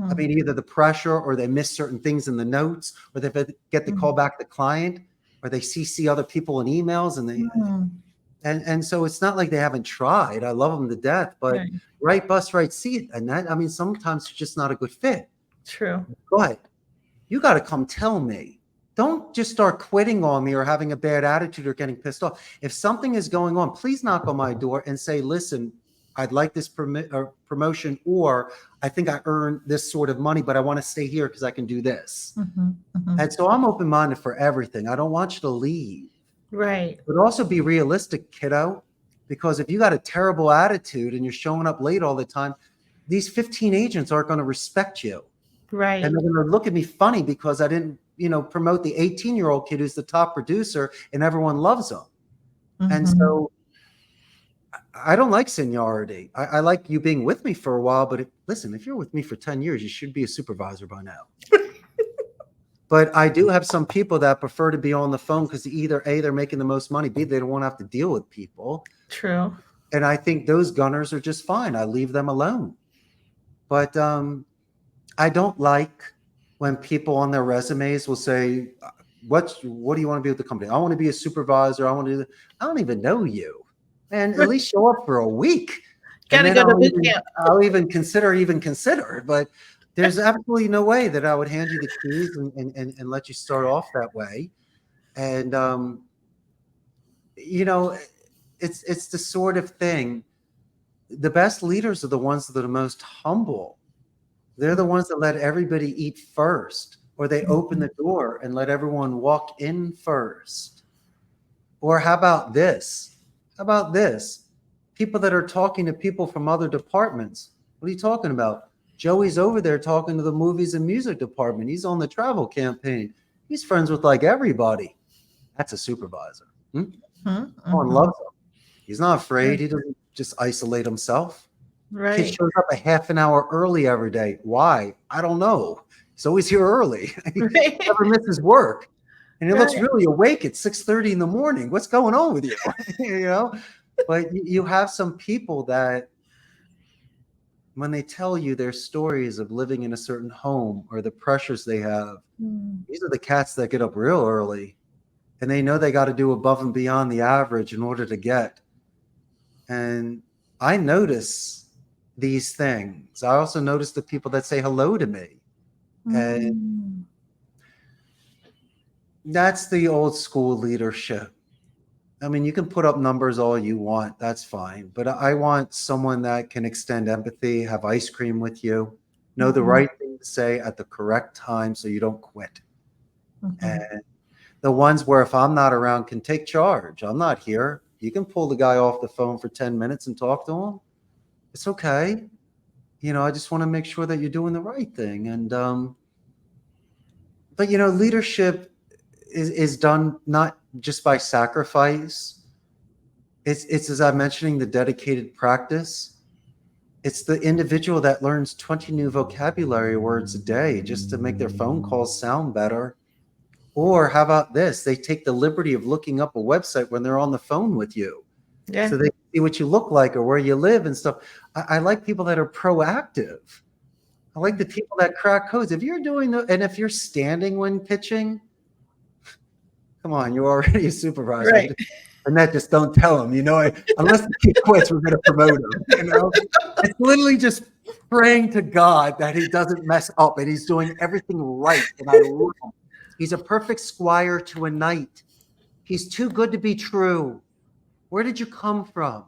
Speaker 2: I
Speaker 1: Mhm.
Speaker 2: mean, either the pressure or they miss certain things in the notes, or they get the call
Speaker 1: Mhm.
Speaker 2: back the client, or they CC other people in emails and they
Speaker 1: Mhm.
Speaker 2: And so it's not like they haven't tried. I love them to death, but
Speaker 1: Right.
Speaker 2: right bus, right seat. And that, I mean, sometimes it's just not a good fit.
Speaker 1: True.
Speaker 2: But you got to come tell me. Don't just start quitting on me or having a bad attitude or getting pissed off. If something is going on, please knock on my door and say, listen, I'd like this promotion, or I think I earn this sort of money, but I want to stay here because I can do this.
Speaker 1: Hmm. Hmm.
Speaker 2: And so I'm open minded for everything. I don't want you to leave,
Speaker 1: Right.
Speaker 2: but also be realistic, kiddo, because if you got a terrible attitude and you're showing up late all the time, these 15 agents aren't going to respect you. And
Speaker 1: Right.
Speaker 2: they're going to look at me funny because I didn't, promote the 18-year-old kid who's the top producer and everyone loves him. And
Speaker 1: Hmm.
Speaker 2: so I don't like seniority. I like you being with me for a while, but listen, if you're with me for 10 years, you should be a supervisor by now. But I do have some people that prefer to be on the phone because either A, they're making the most money, B, they don't want to have to deal with people.
Speaker 1: True.
Speaker 2: And I think those gunners are just fine. I leave them alone. But I don't like when people on their resumes will say, what do you want to be with the company? I want to be a supervisor. I want to do that. I don't even know you. And at least show up for a week. And
Speaker 1: Gotta
Speaker 2: then
Speaker 1: go to boot camp.
Speaker 2: I'll even consider. But there's absolutely no way that I would hand you the keys and let you start off that way. And you know, it's the sort of thing. The best leaders are the ones that are the most humble. They're the ones that let everybody eat first, or they open the door and let everyone walk in first. Or how about this? How about this? People that are talking to people from other departments. What are you talking about? Joey's over there talking to the movies and music department. He's on the travel campaign. He's friends with like everybody. That's a supervisor. Hmm? Everyone
Speaker 1: Mm-hmm.
Speaker 2: loves him. He's not afraid. He doesn't just isolate himself. Kid
Speaker 1: Right.
Speaker 2: shows up a half an hour early every day. Why? I don't know. He's always here early. He
Speaker 1: Right.
Speaker 2: never misses work. And he looks
Speaker 1: Right.
Speaker 2: really awake at 6:30 in the morning. What's going on with you? you know? But you have some people that when they tell you their stories of living in a certain home or the pressures they have,
Speaker 1: Mm.
Speaker 2: these are the cats that get up real early and they know they got to do above and beyond the average in order to get. And I notice these things. I also notice the people that say hello to me. And
Speaker 1: Mm.
Speaker 2: that's the old school leadership. I mean, you can put up numbers all you want. That's fine. But I want someone that can extend empathy, have ice cream with you, know the
Speaker 1: Mhm.
Speaker 2: right thing to say at the correct time so you don't quit.
Speaker 1: Mhm.
Speaker 2: And the ones where if I'm not around can take charge. I'm not here. You can pull the guy off the phone for 10 minutes and talk to him. It's okay. I just want to make sure that you're doing the right thing. And but leadership is done not just by sacrifice. It's as I'm mentioning the dedicated practice. It's the individual that learns 20 new vocabulary words a day just to make their phone calls sound better. Or how about this? They take the liberty of looking up a website when they're on the phone with you.
Speaker 1: Yeah.
Speaker 2: So they see what you look like or where you live and stuff. I like people that are proactive. I like the people that crack codes. If you're doing and if you're standing when pitching, come on, you're already a supervisor.
Speaker 1: Right.
Speaker 2: And that just don't tell him, unless the kid quits, we're going to promote him. It's literally just praying to God that he doesn't mess up and he's doing everything right. And I love him. He's a perfect squire to a knight. He's too good to be true. Where did you come from?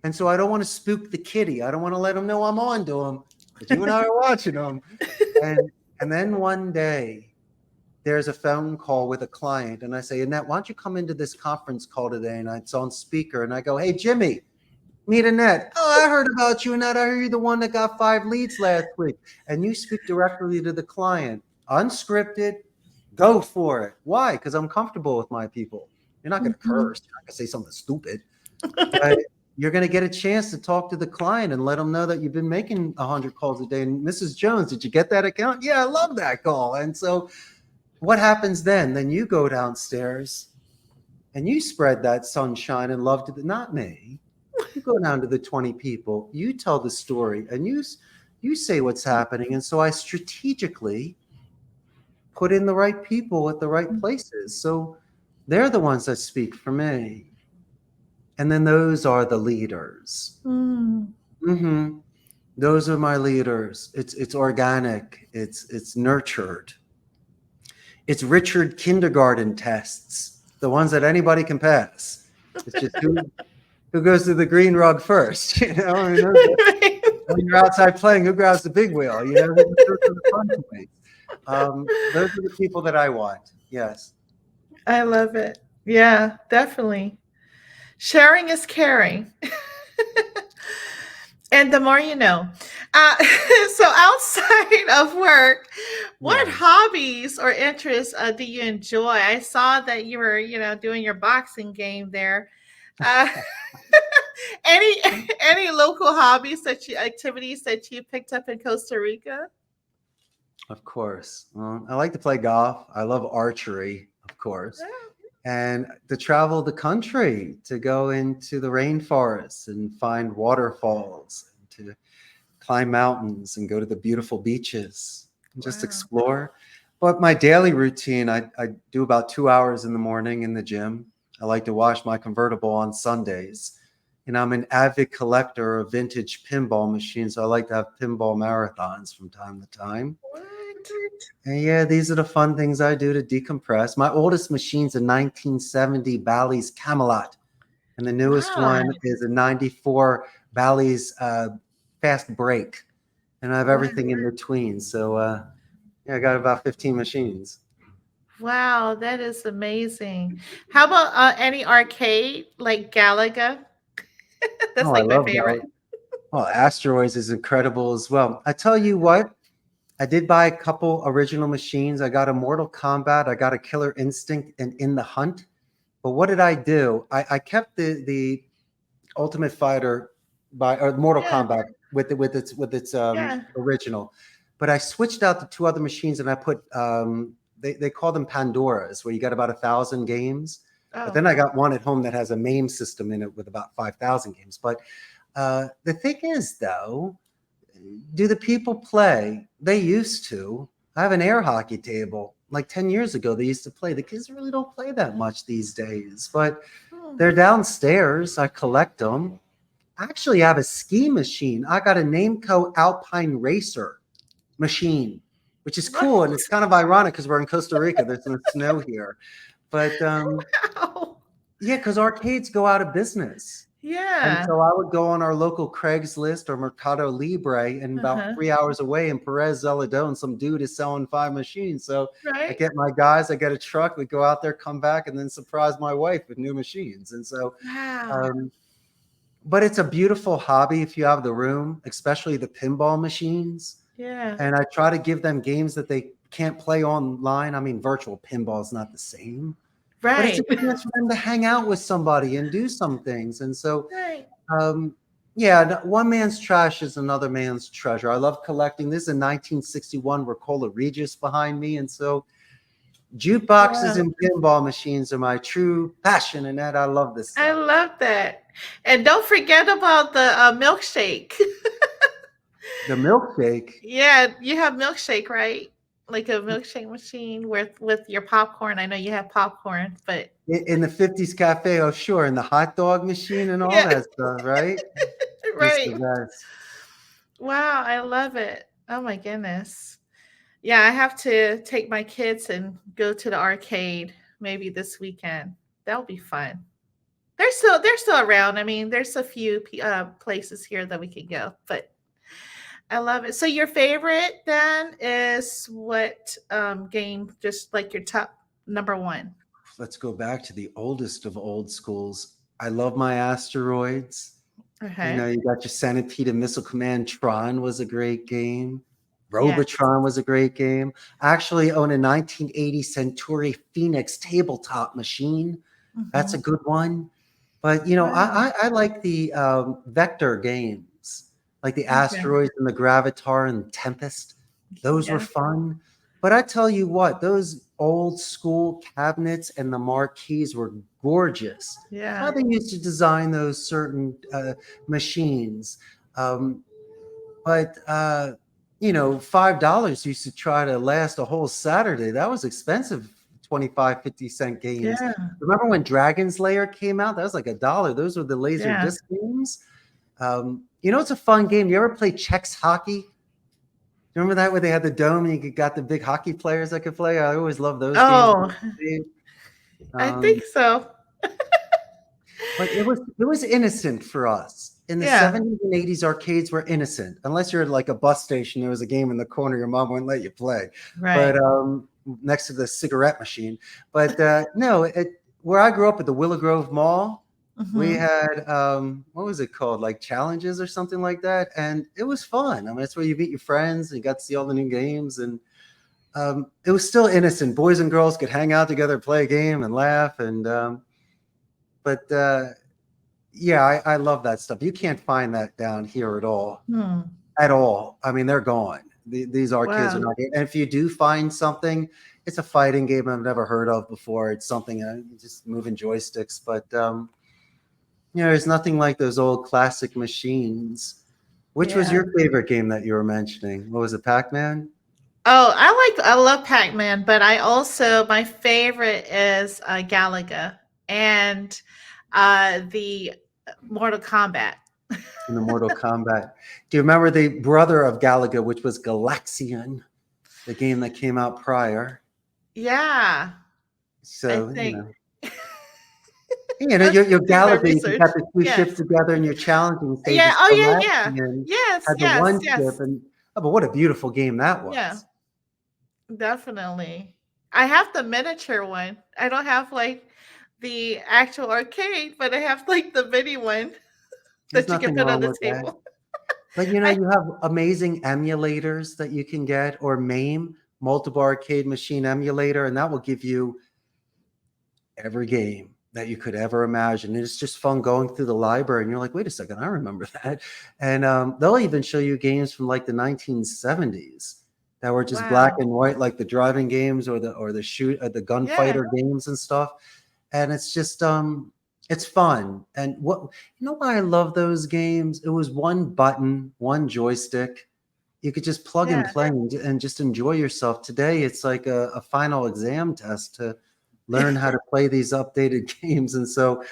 Speaker 2: And so I don't want to spook the kitty. I don't want to let him know I'm on to him. But you and I are watching him. And then one day there's a phone call with a client, and I say, Annette, why don't you come into this conference call today? And it's on speaker, and I go, hey, Jimmy, meet Annette. Oh, I heard about you, Annette. I heard you're the one that got 5 leads last week. And you speak directly to the client, unscripted, go for it. Why? Because I'm comfortable with my people. You're not going to
Speaker 1: Mhm.
Speaker 2: curse. You're not going to say something stupid. But you're going to get a chance to talk to the client and let them know that you've been making 100 calls a day. And Mrs. Jones, did you get that account? Yeah, I love that call. And so what happens then? Then you go downstairs and you spread that sunshine and love to not me. You go down to the 20 people, you tell the story, and you say what's happening. And so I strategically put in the right people at the right places. So they're the ones that speak for me. And then those are the leaders.
Speaker 1: Mm.
Speaker 2: Hmm. Those are my leaders. It's organic. It's nurtured. It's Richard kindergarten tests, the ones that anybody can pass. It's just who goes to the green rug first. I mean, when you're outside playing, who grabs the big wheel? Who goes to the fun place? Those are the people that I want. Yes,
Speaker 1: I love it. Yeah, definitely. Sharing is caring. And the more you know. Uh, so outside of work, what
Speaker 2: yes.
Speaker 1: hobbies or interests do you enjoy? I saw that you were, doing your boxing game there. Uh, any any local hobbies activities that you picked up in Costa Rica?
Speaker 2: Of course. Well, I like to play golf. I love archery, of course. And to travel the country, to go into the rainforests and find waterfalls, and to climb mountains and go to the beautiful beaches and just
Speaker 1: Wow.
Speaker 2: explore. But my daily routine, I do about 2 hours in the morning in the gym. I like to wash my convertible on Sundays. And I'm an avid collector of vintage pinball machines. So I like to have pinball marathons from time to time.
Speaker 1: What?
Speaker 2: And yeah, these are the fun things I do to decompress. My oldest machine's a 1970 Bally's Camelot, and the newest
Speaker 1: Wow.
Speaker 2: one is a 94 Bally's Fast Break. And I have
Speaker 1: Wow.
Speaker 2: everything in between. So yeah, I got about 15 machines.
Speaker 1: Wow, that is amazing. How about any arcade like Galaga? That's
Speaker 2: Oh, I
Speaker 1: like my
Speaker 2: love
Speaker 1: favorite.
Speaker 2: that. Oh, Asteroids is incredible as well. I tell you what, I did buy a couple original machines. I got a Mortal Kombat, I got a Killer Instinct, and In the Hunt. But what did I do? I kept the Ultimate Fighter by or Mortal
Speaker 1: Yeah,
Speaker 2: Kombat with its
Speaker 1: yeah.
Speaker 2: original, but I switched out the two other machines and I put they call them Pandoras, where you got about 1,000 games. But
Speaker 1: Oh,
Speaker 2: then I got one at home that has a MAME system in it with about 5,000 games. But the thing is, though, do the people play? They used to. I have an air hockey table. Like 10 years ago, they used to play. The kids really don't play that much these days, but
Speaker 1: hmm.
Speaker 2: they're downstairs. I collect them. I actually have a ski machine. I got a Nameco Alpine Racer machine, which is
Speaker 1: What?
Speaker 2: cool. And it's kind of ironic because we're in Costa Rica. There's no snow here. But
Speaker 1: Wow.
Speaker 2: yeah, because arcades go out of business. And
Speaker 1: Yeah.
Speaker 2: so I would go on our local Craigslist or Mercado Libre, and about
Speaker 1: Uh-huh.
Speaker 2: 3 hours away in Perez Zeledon, some dude is selling 5 machines. So I
Speaker 1: Right?
Speaker 2: get my guys, I get a truck, we go out there, come back, and then surprise my wife with new machines. And so,
Speaker 1: Wow.
Speaker 2: um, but it's a beautiful hobby if you have the room, especially the pinball machines.
Speaker 1: Yeah.
Speaker 2: And I try to give them games that they can't play online. I mean, virtual pinball is not the same, but it's
Speaker 1: Right.
Speaker 2: a chance for them to hang out with somebody and do some things. And so,
Speaker 1: Right.
Speaker 2: um, yeah, one man's trash is another man's treasure. I love collecting. This is a 1961 Ricola Regis behind me. And so jukeboxes
Speaker 1: Wow.
Speaker 2: and pinball machines are my true passion. And that I love this
Speaker 1: I
Speaker 2: stuff.
Speaker 1: love that. And don't forget about the milkshake.
Speaker 2: The milkshake
Speaker 1: Yeah, you have milkshake, right? Like a milkshake machine with your popcorn. I know you have popcorn, but
Speaker 2: in the 50s cafe, oh sure, and the hot dog machine and all
Speaker 1: yeah,
Speaker 2: that stuff, right? Just the
Speaker 1: right.
Speaker 2: best.
Speaker 1: Wow, I love it. Oh my goodness. Yeah, I have to take my kids and go to the arcade maybe this weekend. That'll be fun. They're still around. I mean, there's a few places here that we can go, but I love it. So your favorite then is what game? Just like your top number one.
Speaker 2: Let's go back to the oldest of old schools. I love my asteroids.
Speaker 1: Okay.
Speaker 2: You got your Centipede and Missile Command. Tron was a great game.
Speaker 1: Yes.
Speaker 2: Robotron was a great game. I actually own a 1980 Centauri Phoenix tabletop machine. That's a
Speaker 1: Mhm.
Speaker 2: good one. But
Speaker 1: Wow.
Speaker 2: I like the vector games, like the
Speaker 1: Okay.
Speaker 2: asteroids and the Gravatar and Tempest. Those were
Speaker 1: Yeah.
Speaker 2: fun. But I tell you what, those old school cabinets and the marquees were gorgeous. How
Speaker 1: Yeah.
Speaker 2: they used to design those certain machines. Um, but $5 used to try to last a whole Saturday. That was expensive 25, 50 cent games.
Speaker 1: Yeah.
Speaker 2: Remember when Dragon's Lair came out? That was like $1. Those were the laser
Speaker 1: Yeah.
Speaker 2: disc games. It's a fun game. You ever play Chex Hockey? Remember that where they had the dome and you got the big hockey players that could play? I always loved those games.
Speaker 1: Oh, I
Speaker 2: Um,
Speaker 1: think so.
Speaker 2: but it was innocent for us. In the
Speaker 1: Yeah.
Speaker 2: 70s and 80s, arcades were innocent. Unless you're at like a bus station, there was a game in the corner your mom wouldn't let you play. But
Speaker 1: Right.
Speaker 2: next to the cigarette machine. But no, where I grew up at the Willow Grove Mall, we
Speaker 1: Hmm.
Speaker 2: had what was it called? Like challenges or something like that. And it was fun. I mean, that's where you meet your friends and you got to see all the new games. And it was still innocent. Boys and girls could hang out together, play a game, and laugh. And but yeah, I love that stuff. You can't find that down here at all.
Speaker 1: Hmm.
Speaker 2: At all. I mean, they're gone. These arcades are
Speaker 1: Wow.
Speaker 2: not here. And if you do find something, it's a fighting game I've never heard of before. It's something just moving joysticks. But there's nothing like those old classic machines. Which was
Speaker 1: Yeah.
Speaker 2: your favorite game that you were mentioning? What was it, Pac-Man?
Speaker 1: Oh, I love Pac-Man, but I also my favorite is Galaga and the Mortal Kombat.
Speaker 2: In the Mortal Kombat. Do you remember the brother of Galaga, which was Galaxian, the game that came out prior?
Speaker 1: Yeah, I
Speaker 2: So,
Speaker 1: think
Speaker 2: your,
Speaker 1: let's
Speaker 2: your
Speaker 1: do my
Speaker 2: Galaga, you
Speaker 1: research.
Speaker 2: got the two ships
Speaker 1: Yes.
Speaker 2: together and you're challenging
Speaker 1: Yeah.
Speaker 2: stages.
Speaker 1: Oh, yeah. Yeah.
Speaker 2: Galaxian
Speaker 1: Yes.
Speaker 2: had the
Speaker 1: Yes.
Speaker 2: one ship,
Speaker 1: Yes.
Speaker 2: and but what a beautiful game that
Speaker 1: Yeah.
Speaker 2: was.
Speaker 1: Definitely. I have the miniature one. I don't have like the actual arcade, but I have like the mini one
Speaker 2: There's
Speaker 1: that you can
Speaker 2: nothing
Speaker 1: put on
Speaker 2: wrong
Speaker 1: the
Speaker 2: with that.
Speaker 1: table.
Speaker 2: But
Speaker 1: I
Speaker 2: you have amazing emulators that you can get, or MAME, multiple arcade machine emulator, and that will give you every game that you could ever imagine. And it's just fun going through the library, and you're like, wait a second, I remember that. And they'll even show you games from like the 1970s that were just black
Speaker 1: wow.
Speaker 2: and white, like the driving games or the
Speaker 1: Yeah.
Speaker 2: gunfighter games and stuff. And it's just it's fun. And why I love those games? It was one button, one joystick. You could just plug and
Speaker 1: Yeah.
Speaker 2: play and just enjoy yourself. Today, it's like a final exam test to learn how to play these updated games. And so,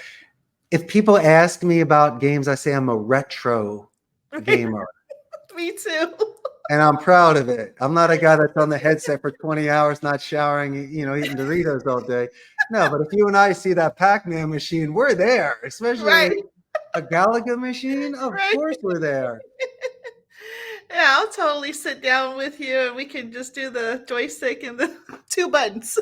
Speaker 2: if people ask me about games, I say I'm a retro
Speaker 1: Right.
Speaker 2: gamer,
Speaker 1: Me too.
Speaker 2: and I'm proud of it. I'm not a guy that's on the headset for 20 hours, not showering, eating Doritos all day. No, but if you and I see that Pac-Man machine, we're there, especially
Speaker 1: Right.
Speaker 2: a Galaga machine. Of
Speaker 1: Right.
Speaker 2: course, we're there.
Speaker 1: Yeah, I'll totally sit down with you and we can just do the joystick and the two buttons.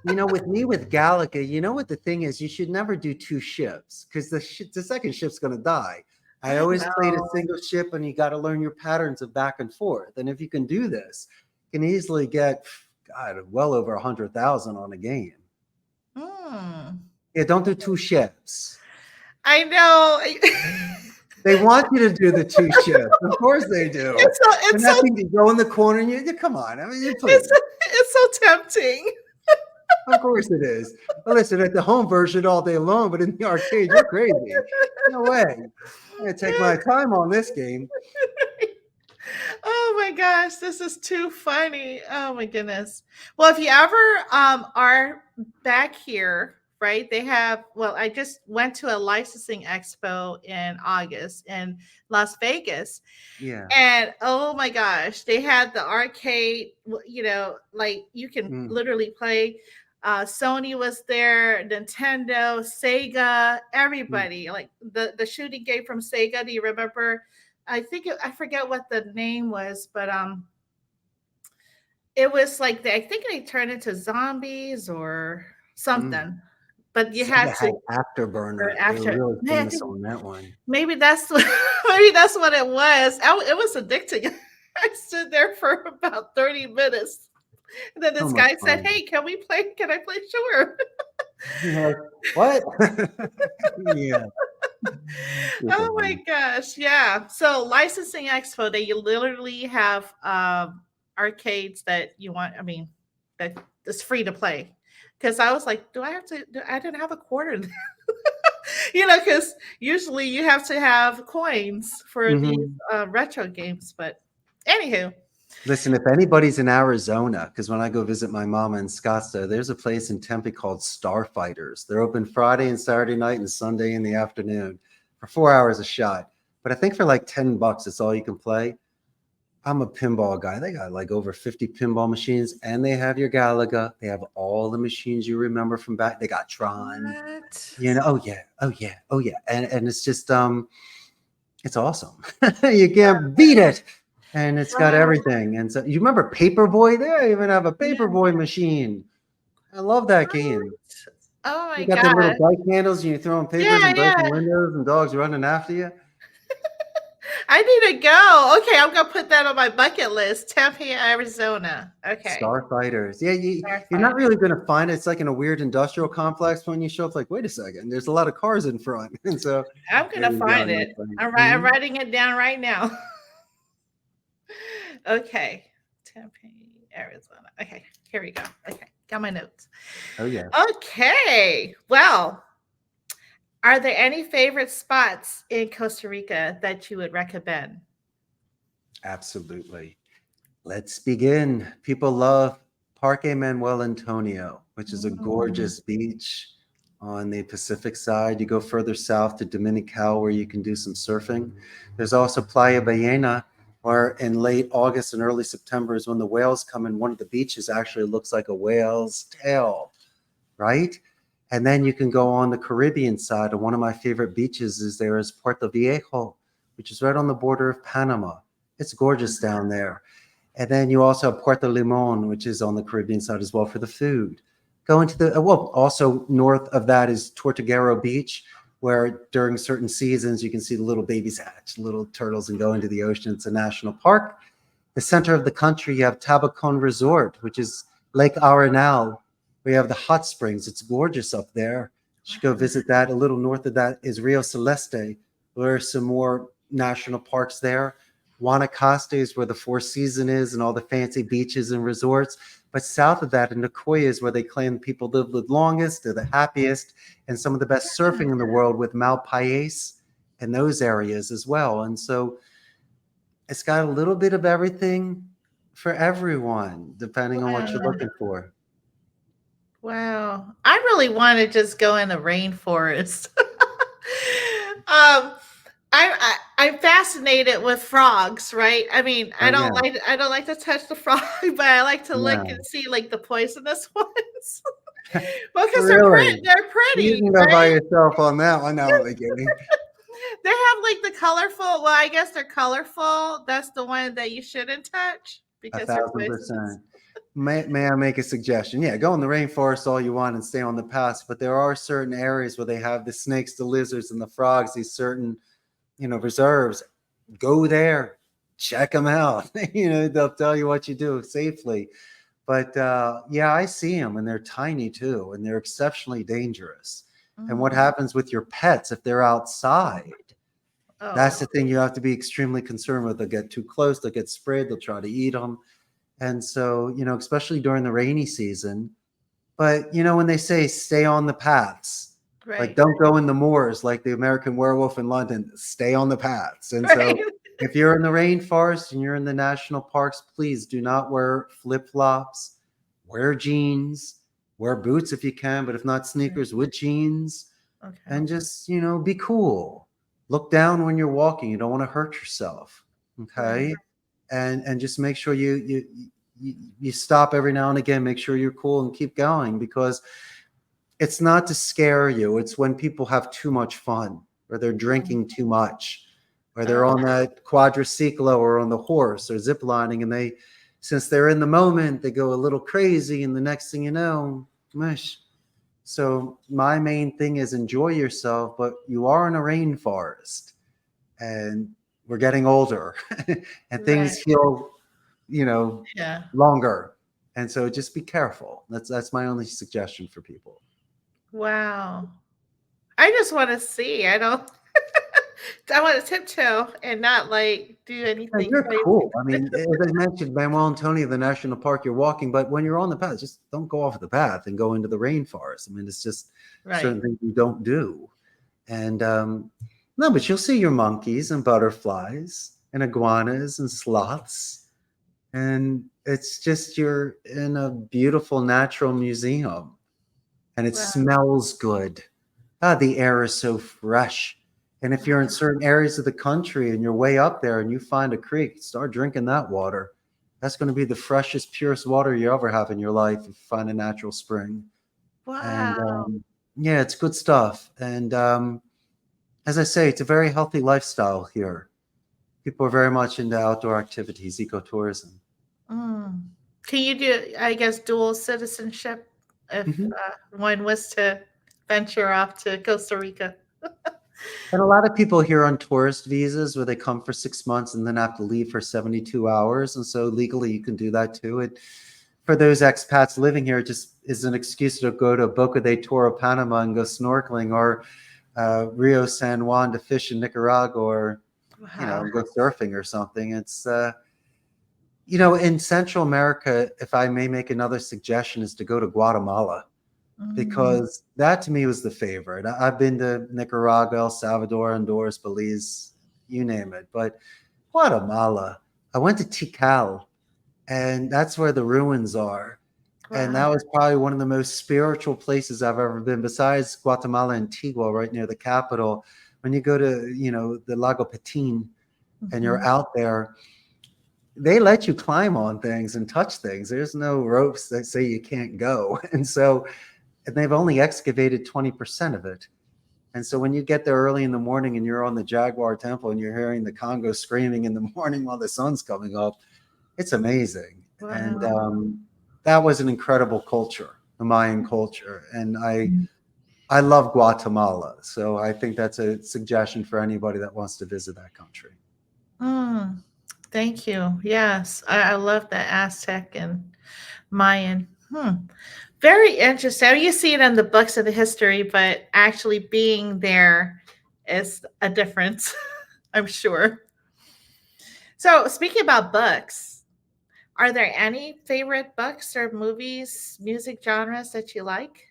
Speaker 2: With me with Galaga, what the thing is? You should never do two ships because the second ship's going to die. I
Speaker 1: I
Speaker 2: always played a
Speaker 1: know.
Speaker 2: single ship, and you got to learn your patterns of back and forth. And if you can do this, you can easily get, God, well over 100,000 on a game.
Speaker 1: Mm.
Speaker 2: Yeah, don't do two ships.
Speaker 1: I know.
Speaker 2: They want you to do the two ships. Of course they do.
Speaker 1: It's so
Speaker 2: And
Speaker 1: it's
Speaker 2: that
Speaker 1: so
Speaker 2: thing, you go in the corner and come on. I mean, you
Speaker 1: it's
Speaker 2: please.
Speaker 1: it's so tempting.
Speaker 2: Of course it is. But listen, at the home version all day long, but in the arcade, you're crazy. No way. I'm gonna take my time on this game.
Speaker 1: Oh my gosh, this is too funny. Oh my goodness. Well, if you ever are back here, right? They have I just went to a licensing expo in August in Las Vegas.
Speaker 2: Yeah.
Speaker 1: And oh my gosh, they had the arcade, like you can
Speaker 2: Mm,
Speaker 1: literally play. Sony was there, Nintendo, Sega,
Speaker 2: mm,
Speaker 1: everybody. Like the shooting game from Sega. Do you remember? I forget what the name was, but it was like I think they turned into zombies or
Speaker 2: mm.
Speaker 1: something. But you
Speaker 2: Sega
Speaker 1: had
Speaker 2: had
Speaker 1: to or
Speaker 2: Afterburner. They were
Speaker 1: after
Speaker 2: really
Speaker 1: man, I
Speaker 2: famous
Speaker 1: think
Speaker 2: on that one.
Speaker 1: maybe that's what maybe that's what it was. It was addicting. I stood there for about 30 minutes. And then
Speaker 2: So
Speaker 1: this
Speaker 2: much
Speaker 1: guy said,
Speaker 2: fun.
Speaker 1: "Hey, can we play? Can I play?" Sure.
Speaker 2: You're like, what? Yeah. Super
Speaker 1: Oh my
Speaker 2: fun.
Speaker 1: gosh. Yeah. So licensing expo, they literally have arcades that you want, I mean, that is free to play. Cause I was like, do I have to I didn't have a quarter. Because usually you have to have coins for these
Speaker 2: Mhm.
Speaker 1: retro games. But anywho,
Speaker 2: Listen, if anybody's in Arizona, because when I go visit my mama in Scottsdale, there's a place in Tempe called Starfighters. They're open Friday and Saturday night and Sunday in the afternoon for 4 hours a shot. But I think for like $10, it's all you can play. I'm a pinball guy. They got like over 50 pinball machines, and they have your Galaga. They have all the machines you remember from back. They got Tron.
Speaker 1: What?
Speaker 2: You know, oh yeah, oh yeah, oh yeah. And it's just it's awesome. You can't beat it. And it's got
Speaker 1: Wow.
Speaker 2: everything. And so you remember Paperboy? They even have a
Speaker 1: Yeah.
Speaker 2: Paperboy machine. I love that game.
Speaker 1: What? Oh
Speaker 2: You
Speaker 1: my
Speaker 2: got the little
Speaker 1: God.
Speaker 2: bike handles and you're throwing papers
Speaker 1: Yeah,
Speaker 2: and breaking
Speaker 1: yeah.
Speaker 2: windows and dogs running after you.
Speaker 1: I need to go. Okay, I'm gonna put that on my bucket list. Tempe, Arizona. Okay.
Speaker 2: Starfighters. Yeah, you're not
Speaker 1: Starfighter.
Speaker 2: really going to find it. It's like in a weird industrial complex when you show up, like, wait a second, there's a lot of cars in front. And so
Speaker 1: I'm
Speaker 2: there
Speaker 1: gonna
Speaker 2: you go.
Speaker 1: find
Speaker 2: My
Speaker 1: it.
Speaker 2: friend.
Speaker 1: I'm writing it down right now. Okay. Tempe, Arizona. Okay, here we go. Okay, got my notes.
Speaker 2: Oh, yeah,
Speaker 1: Okay. Well, are there any favorite spots in Costa Rica that you would recommend?
Speaker 2: absolutely. Let's begin. People love Parque Manuel Antonio, which is a
Speaker 1: Mm,
Speaker 2: gorgeous beach on the Pacific side. You go further south to Dominical, where you can do some surfing. There's also Playa Ballena, where in late August and early September is when the whales come in. One of the beaches actually looks like a whale's tail, right? And then you can go on the Caribbean side. And one of my favorite beaches is there is Puerto Viejo, which is right on the border of Panama. It's gorgeous down there. And then you also have Puerto Limon, which is on the Caribbean side as well for the food. Go into the, well, also north of that is Tortuguero Beach, where during certain seasons you can see the little babies hatch, little turtles, and go into the ocean. It's a national park. The center of the country, you have Tabacon Resort, which is Lake Arenal. We have the hot springs. It's gorgeous up there. You should go visit that. A little north of that is Rio Celeste. There are some more national parks there. Guanacaste is where the Four Seasons is and all the fancy beaches and resorts. But south of that in Nicoya is where they claim people live the longest, they're the happiest, and some of the best surfing in the world with Malpais and those areas as well. And so it's got a little bit of everything for everyone, depending on what you're
Speaker 1: wow.
Speaker 2: looking for.
Speaker 1: Wow. I really want to just go in the rainforest. um, I'm fascinated with frogs, right? I mean,
Speaker 2: Oh yeah,
Speaker 1: I don't like to touch the frog, but I like to look
Speaker 2: yeah.
Speaker 1: and see like the poisonous ones. Well, because
Speaker 2: Really?
Speaker 1: they're
Speaker 2: You
Speaker 1: pretty,
Speaker 2: can go by
Speaker 1: right?
Speaker 2: yourself on that one. No, I'm only kidding.
Speaker 1: They have like the colorful. Well, I guess they're colorful. That's the one that you shouldn't touch
Speaker 2: A
Speaker 1: because they're
Speaker 2: thousand
Speaker 1: poisonous.
Speaker 2: percent. May I make a suggestion? Yeah, go in the rainforest all you want and stay on the paths, but there are certain areas where they have the snakes, the lizards, and the frogs. These certain, reserves. Go there, check them out. They'll tell you what you do safely. But yeah, I see them, and they're tiny too, and they're exceptionally dangerous. And what
Speaker 1: Mm.
Speaker 2: happens with your pets if they're outside? That's
Speaker 1: Oh,
Speaker 2: the thing you have to be extremely concerned with. They'll get too close, they'll get sprayed, they'll try to eat them. And so, especially during the rainy season. But, when they say stay on the paths, like
Speaker 1: right,
Speaker 2: don't go in the moors like the American Werewolf in London, stay on the paths. And
Speaker 1: right.
Speaker 2: so, if you're in the rainforest and you're in the national parks, please do not wear flip flops, wear jeans, wear boots if you can, but if not sneakers with jeans,
Speaker 1: Okay.
Speaker 2: and just, be cool. Look down when you're walking. You don't want to hurt yourself.
Speaker 1: Right.
Speaker 2: Okay. And just make sure you stop every now and again, make sure you're cool and keep going, because it's not to scare you. It's when people have too much fun, or they're drinking too much, or they're
Speaker 1: Oh,
Speaker 2: on that quadriciclo or on the horse or zip lining, and since they're in the moment, they go a little crazy, and the next thing you know, mush. So my main thing is enjoy yourself, but you are in a rainforest, and we're getting older, and
Speaker 1: right.
Speaker 2: things feel, you know,
Speaker 1: Yeah.
Speaker 2: longer. And so just be careful. That's my only suggestion for people.
Speaker 1: Wow. I just want to see. I don't. I want to tiptoe and not like do
Speaker 2: Yeah,
Speaker 1: anything
Speaker 2: you're
Speaker 1: crazy.
Speaker 2: cool. I mean, as I mentioned, Manuel Antonio, the national park, you're walking, but when you're on the path, just don't go off the path and go into the rainforest. I mean, it's just
Speaker 1: Right.
Speaker 2: certain things you don't do. And no, but you'll see your monkeys and butterflies and iguanas and sloths. And it's just you're in a beautiful natural museum and it
Speaker 1: Wow.
Speaker 2: smells good. The air is so fresh. And if you're in certain areas of the country and you're way up there and you find a creek, start drinking that water. That's going to be the freshest, purest water you ever have in your life if you find a natural spring. And
Speaker 1: Wow.
Speaker 2: yeah, it's good stuff. And as I say, it's a very healthy lifestyle here. People are very much into outdoor activities, ecotourism.
Speaker 1: Mm. Can you do, I guess, dual citizenship if
Speaker 2: Mhm.
Speaker 1: one was to venture off to Costa Rica?
Speaker 2: And a lot of people here on tourist visas where they come for 6 months and then have to leave for 72 hours. And so legally you can do that too. It, for those expats living here, it just is an excuse to go to Boca de Toro, Panama and go snorkeling, or Rio San Juan to fish in Nicaragua, or,
Speaker 1: Wow.
Speaker 2: go surfing or something. It's, in Central America, if I may make another suggestion, is to go to Guatemala,
Speaker 1: Mm.
Speaker 2: because that to me was the favorite. I've been to Nicaragua, El Salvador, Honduras, Belize, you name it. But Guatemala, I went to Tikal, and that's where the ruins are. And
Speaker 1: Wow.
Speaker 2: that was probably one of the most spiritual places I've ever been, besides Guatemala, Antigua, right near the capital. When you go to, the Lago Patin and you're
Speaker 1: Mhm.
Speaker 2: out there, they let you climb on things and touch things. There's no ropes that say you can't go. And they've only excavated 20% of it. And so when you get there early in the morning and you're on the Jaguar Temple and you're hearing the Congo screaming in the morning while the sun's coming up, it's amazing. And
Speaker 1: Wow.
Speaker 2: that was an incredible culture, the Mayan culture. And I love Guatemala. So I think that's a suggestion for anybody that wants to visit that country.
Speaker 1: Mm. Thank you. Yes, I love the Aztec and Mayan. Very interesting. You see it in the books of the history, but actually being there is a difference, I'm sure. So, speaking about books, are there any favorite books or movies, music genres that you like?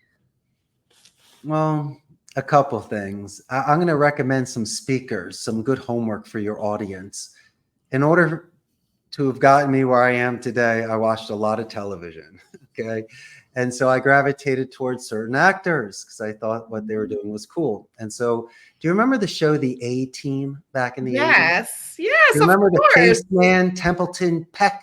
Speaker 2: Well, a couple things. I'm going to recommend some speakers, some good homework for your audience. In order to have gotten me where I am today, I watched a lot of television. Okay. And so I gravitated towards certain actors because I thought what they were doing was cool. And so, do you remember the show The A Team back in the 80s?
Speaker 1: Yes,
Speaker 2: Do
Speaker 1: yes,
Speaker 2: you
Speaker 1: of
Speaker 2: remember the
Speaker 1: course.
Speaker 2: face man, Templeton Peck,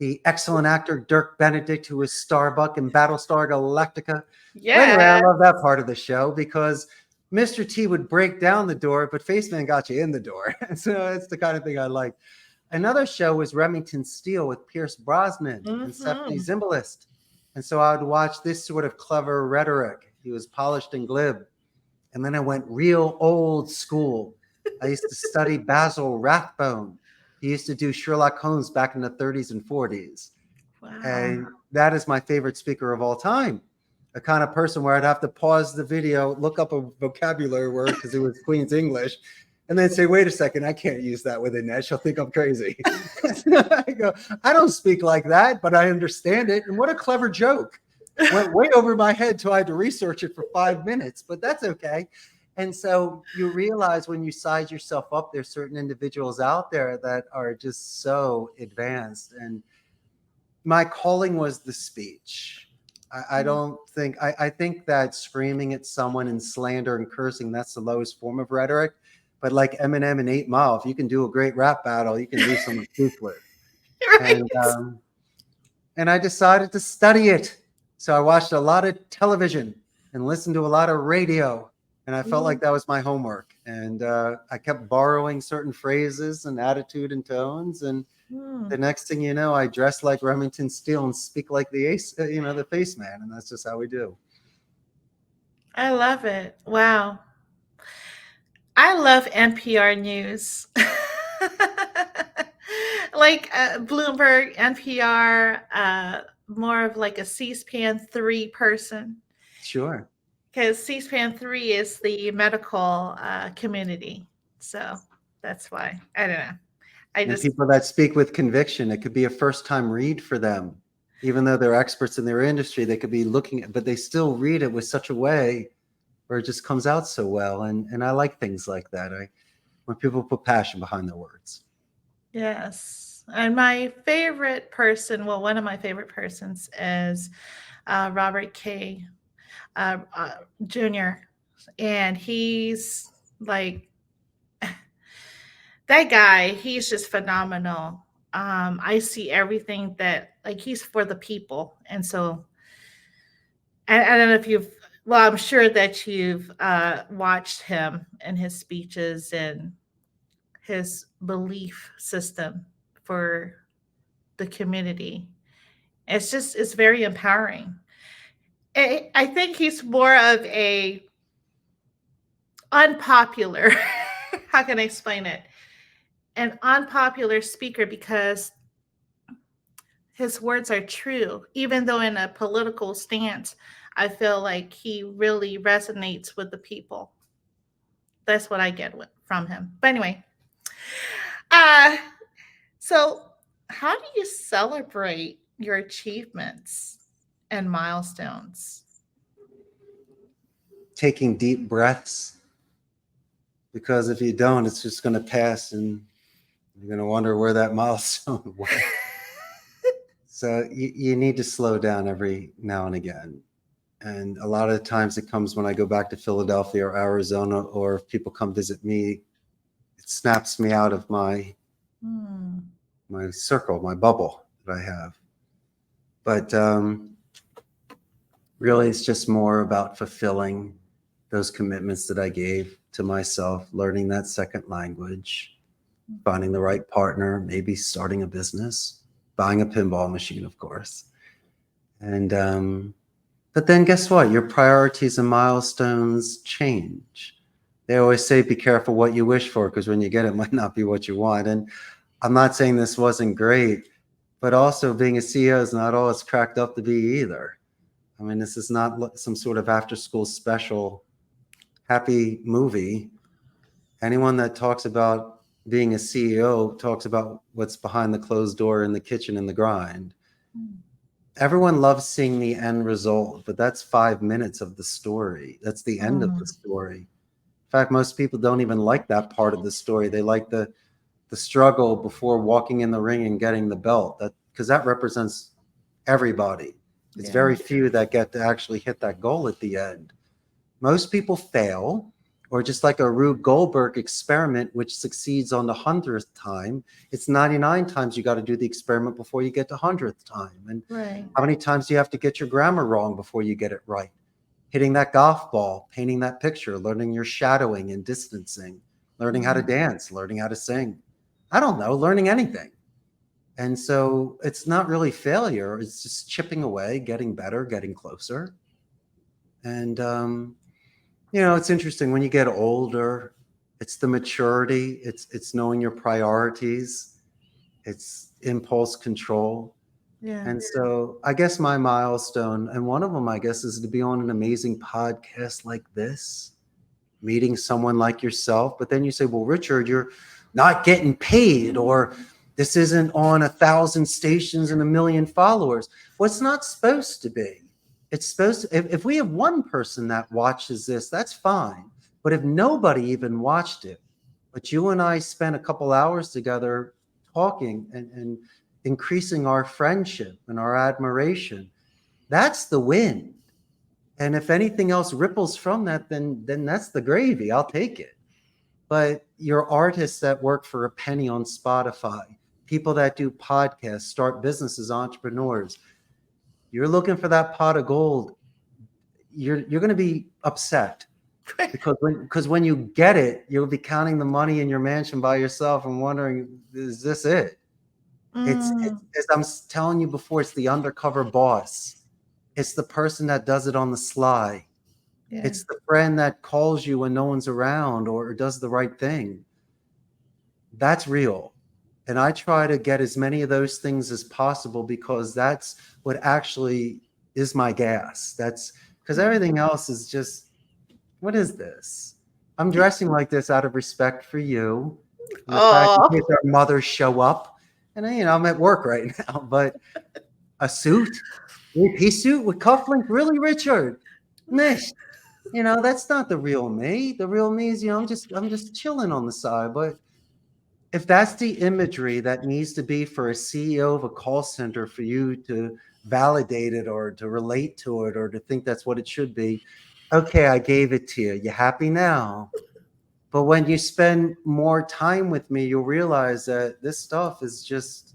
Speaker 2: the excellent actor Dirk Benedict, who was Starbuck in Battlestar Galactica? Well, anyway, I
Speaker 1: Yes.
Speaker 2: love that part of the show because Mr. T would break down the door, but Faceman got you in the door. So it's the kind of thing I like. Another show was Remington Steele with Pierce Brosnan and Stephanie
Speaker 1: Hmm.
Speaker 2: Zimbalist. And so I would watch this sort of clever rhetoric. He was polished and glib. And then I went real old school. I used to study Basil Rathbone. He used to do Sherlock Holmes back in the 30s and 40s.
Speaker 1: Wow.
Speaker 2: And that is my favorite speaker of all time. A kind of person where I'd have to pause the video, look up a vocabulary word because it was Queen's English, and then say, wait a second, I can't use that within that. She'll think I'm crazy. I go, I don't speak like that, but I understand it. And what a clever joke. Went way over my head till I had to research it for 5 minutes, but that's okay. And so you realize when you size yourself up, there's certain individuals out there that are just so advanced. And my calling was the speech. I don't think I think that screaming at someone and slander and cursing, that's the lowest form of rhetoric. But like Eminem and 8 Mile, if you can do a great rap battle, you can do something speechless. And
Speaker 1: Right.
Speaker 2: and I decided to study it. So I watched a lot of television and listened to a lot of radio, and I felt
Speaker 1: Mhm.
Speaker 2: like that was my homework. And I kept borrowing certain phrases and attitude and tones, and
Speaker 1: Hmm.
Speaker 2: the next thing you know, I dress like Remington Steele and speak like the ace, the face man, and that's just how we do.
Speaker 1: I love it. Wow. I love NPR news. Like Bloomberg, NPR, more of like a C-SPAN 3 person
Speaker 2: Sure.
Speaker 1: because C-SPAN 3 is the medical community. So that's why. I don't know. I
Speaker 2: And
Speaker 1: just,
Speaker 2: people that speak with conviction, it could be a first time read for them. Even though they're experts in their industry, they could be looking at, but they still read it with such a way where it just comes out so well. And I like things like that. When people put passion behind their words.
Speaker 1: yes. And my favorite person, well, one of my favorite persons is Robert K. Uh, uh, Jr. And he's like that guy. He's just phenomenal. I see everything that like he's for the people, and so I don't know if you've. Well, I'm sure that you've watched him and his speeches and his belief system for the community. It's very empowering. I think he's more of a unpopular. How can I explain it? An unpopular speaker because his words are true, even though in a political stance, I feel like he really resonates with the people. That's what I get from him. But anyway, uh, so how do you celebrate your achievements and milestones?
Speaker 2: Taking deep breaths, because if you don't, it's just going to pass and you're going to wonder where that milestone went. So you need to slow down every now and again. And a lot of the times it comes when I go back to Philadelphia or Arizona, or if people come visit me, it snaps me out of
Speaker 1: Hmm.
Speaker 2: my circle, my bubble that I have. But really, it's just more about fulfilling those commitments that I gave to myself, learning that second language, finding the right partner, maybe starting a business, buying a pinball machine, of course. And but then guess what? Your priorities and milestones change. They always say, be careful what you wish for, because when you get it, it might not be what you want. And I'm not saying this wasn't great, but also being a CEO is not all it's cracked up to be either. I mean, this is not some sort of after school special happy movie. Anyone that talks about being a CEO talks about what's behind the closed door in the kitchen and the grind. Everyone loves seeing the end result, but that's 5 minutes of the story. That's the end of the
Speaker 1: Mm.
Speaker 2: story. In fact, most people don't even like that part of the story. They like the struggle before walking in the ring and getting the belt. That because that represents everybody. It's
Speaker 1: Yeah.
Speaker 2: very few that get to actually hit that goal at the end. Most people fail, or just like a Rube Goldberg experiment, which succeeds on the 100th time, it's 99 times you got to do the experiment before you get to 100th time. And
Speaker 1: Right.
Speaker 2: how many times do you have to get your grammar wrong before you get it right? Hitting that golf ball, painting that picture, learning your shadowing and distancing, learning how to
Speaker 1: Mm.
Speaker 2: dance, learning how to sing. I don't know, learning anything. And so it's not really failure. It's just chipping away, getting better, getting closer. And it's interesting when you get older, it's the maturity, it's knowing your priorities, it's impulse control.
Speaker 1: Yeah.
Speaker 2: And so I guess my milestone, and one of them, I guess, is to be on an amazing podcast like this, meeting someone like yourself. But then you say, well, Richard, you're not getting paid, or this isn't on 1,000 stations and 1 million followers. Well, it's not supposed to be. It's supposed to, if we have one person that watches this, that's fine. But if nobody even watched it, but you and I spent a couple hours together talking and increasing our friendship and our admiration, that's the win. And if anything else ripples from that, then that's the gravy. I'll take it. But your artists that work for a penny on Spotify, people that do podcasts, start businesses, entrepreneurs, you're looking for that pot of gold. You're going to be upset because when you get it, you'll be counting the money in your mansion by yourself and wondering, is this it? It's
Speaker 1: Mm.
Speaker 2: as I'm telling you before, it's the undercover boss. It's the person that does it on the sly.
Speaker 1: Yeah.
Speaker 2: It's the friend that calls you when no one's around or does the right thing. That's real. And I try to get as many of those things as possible because that's what actually is my gas. That's because everything else is just, what is this? I'm dressing like this out of respect for you and the fact in
Speaker 1: Oh,
Speaker 2: case our mothers show up. And I'm at work right now, but a suit, three-piece suit with cufflinks, really, Richard? Mish, that's not the real me. The real me is, I'm just chilling on the side. But if that's the imagery that needs to be for a CEO of a call center for you to validate it or to relate to it or to think that's what it should be, okay, I gave it to you. You happy now? But when you spend more time with me, you'll realize that this stuff is just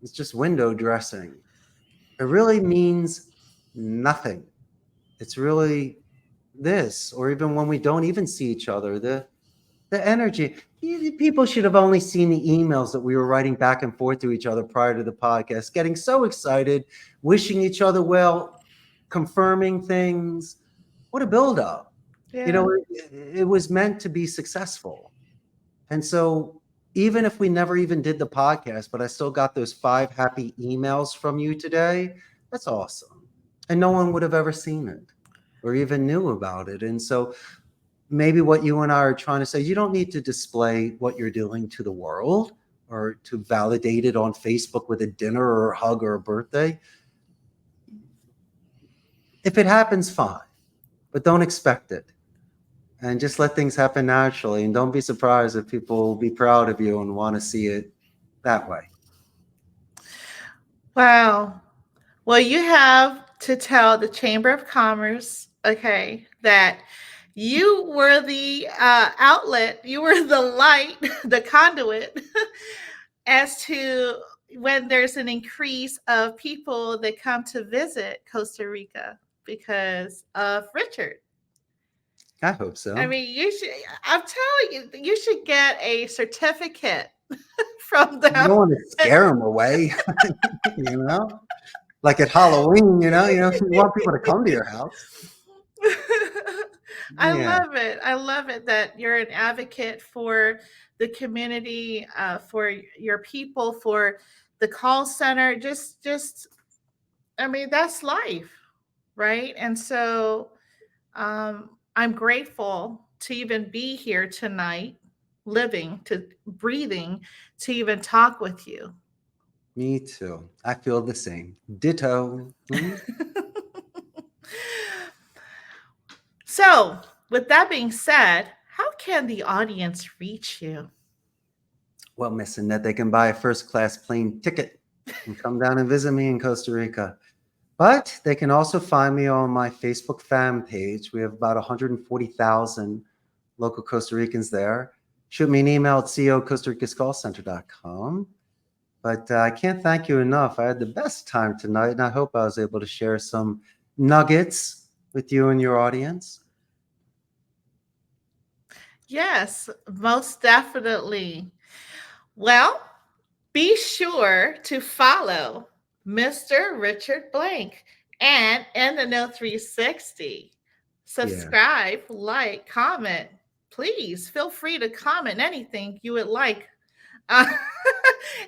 Speaker 2: it's just window dressing. It really means nothing. It's really this, or even when we don't even see each other, the energy. People should have only seen the emails that we were writing back and forth to each other prior to the podcast, getting so excited, wishing each other well, confirming things. What a build up. You
Speaker 1: Yeah.
Speaker 2: know, it was meant to be successful. And so even if we never even did the podcast, but I still got those 5 happy emails from you today, that's awesome. And no one would have ever seen it or even knew about it. And so maybe what you and I are trying to say, you don't need to display what you're doing to the world or to validate it on Facebook with a dinner or a hug or a birthday. If it happens, fine, but don't expect it. And just let things happen naturally. And don't be surprised if people will be proud of you and want to see it that way.
Speaker 1: Wow. Well, you have to tell the Chamber of Commerce, okay, that you were the outlet, you were the light, the conduit as to when there's an increase of people that come to visit Costa Rica because of Richard.
Speaker 2: I hope
Speaker 1: I
Speaker 2: so.
Speaker 1: mean, you should, I'm telling you, you should get a certificate from
Speaker 2: You
Speaker 1: them.
Speaker 2: don't want to scare them away, you know? Like at Halloween, you want people to come to your house.
Speaker 1: I
Speaker 2: Yeah,
Speaker 1: love it. I love it that you're an advocate for the community, for your people, for the call center. I mean, that's life, right? And so, I'm grateful to even be here tonight, living, to breathing, to even talk with you.
Speaker 2: me too. I feel the same. Ditto. Hmm?
Speaker 1: So, with that being said, how can the audience reach you?
Speaker 2: Well, Miss Annette, they can buy a first class plane ticket and come down and visit me in Costa Rica. But they can also find me on my Facebook fan page. We have about 140,000 local Costa Ricans there. Shoot me an email at co.costaricascallcenter.com. But I can't thank you enough. I had the best time tonight, and I hope I was able to share some nuggets with you and your audience.
Speaker 1: Yes, most definitely. Well, be sure to follow Mr. Richard Blank and In the Know 360.
Speaker 2: Yeah,
Speaker 1: Subscribe, like, comment. Please feel free to comment anything you would like. Uh,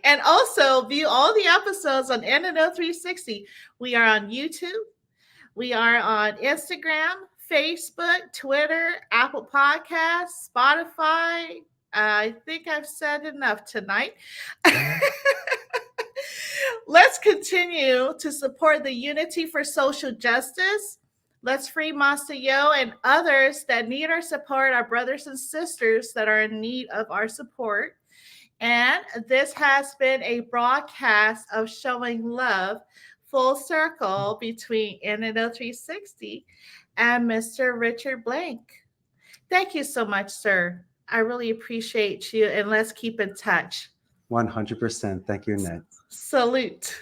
Speaker 1: and also view all the episodes on In the Know 360. We are on YouTube. We are on Instagram, Facebook, Twitter, Apple Podcasts, Spotify. I think I've said enough tonight. Let's continue to support the Unity for Social Justice. Let's free Master Yo and others that need our support, our brothers and sisters that are in need of our support. And this has been a broadcast of showing love full circle between NNO 360 and Mr. Richard Blank. Thank you so much, sir. I really appreciate you, and let's keep in touch.
Speaker 2: 100%. Thank you, Ned.
Speaker 1: Salute.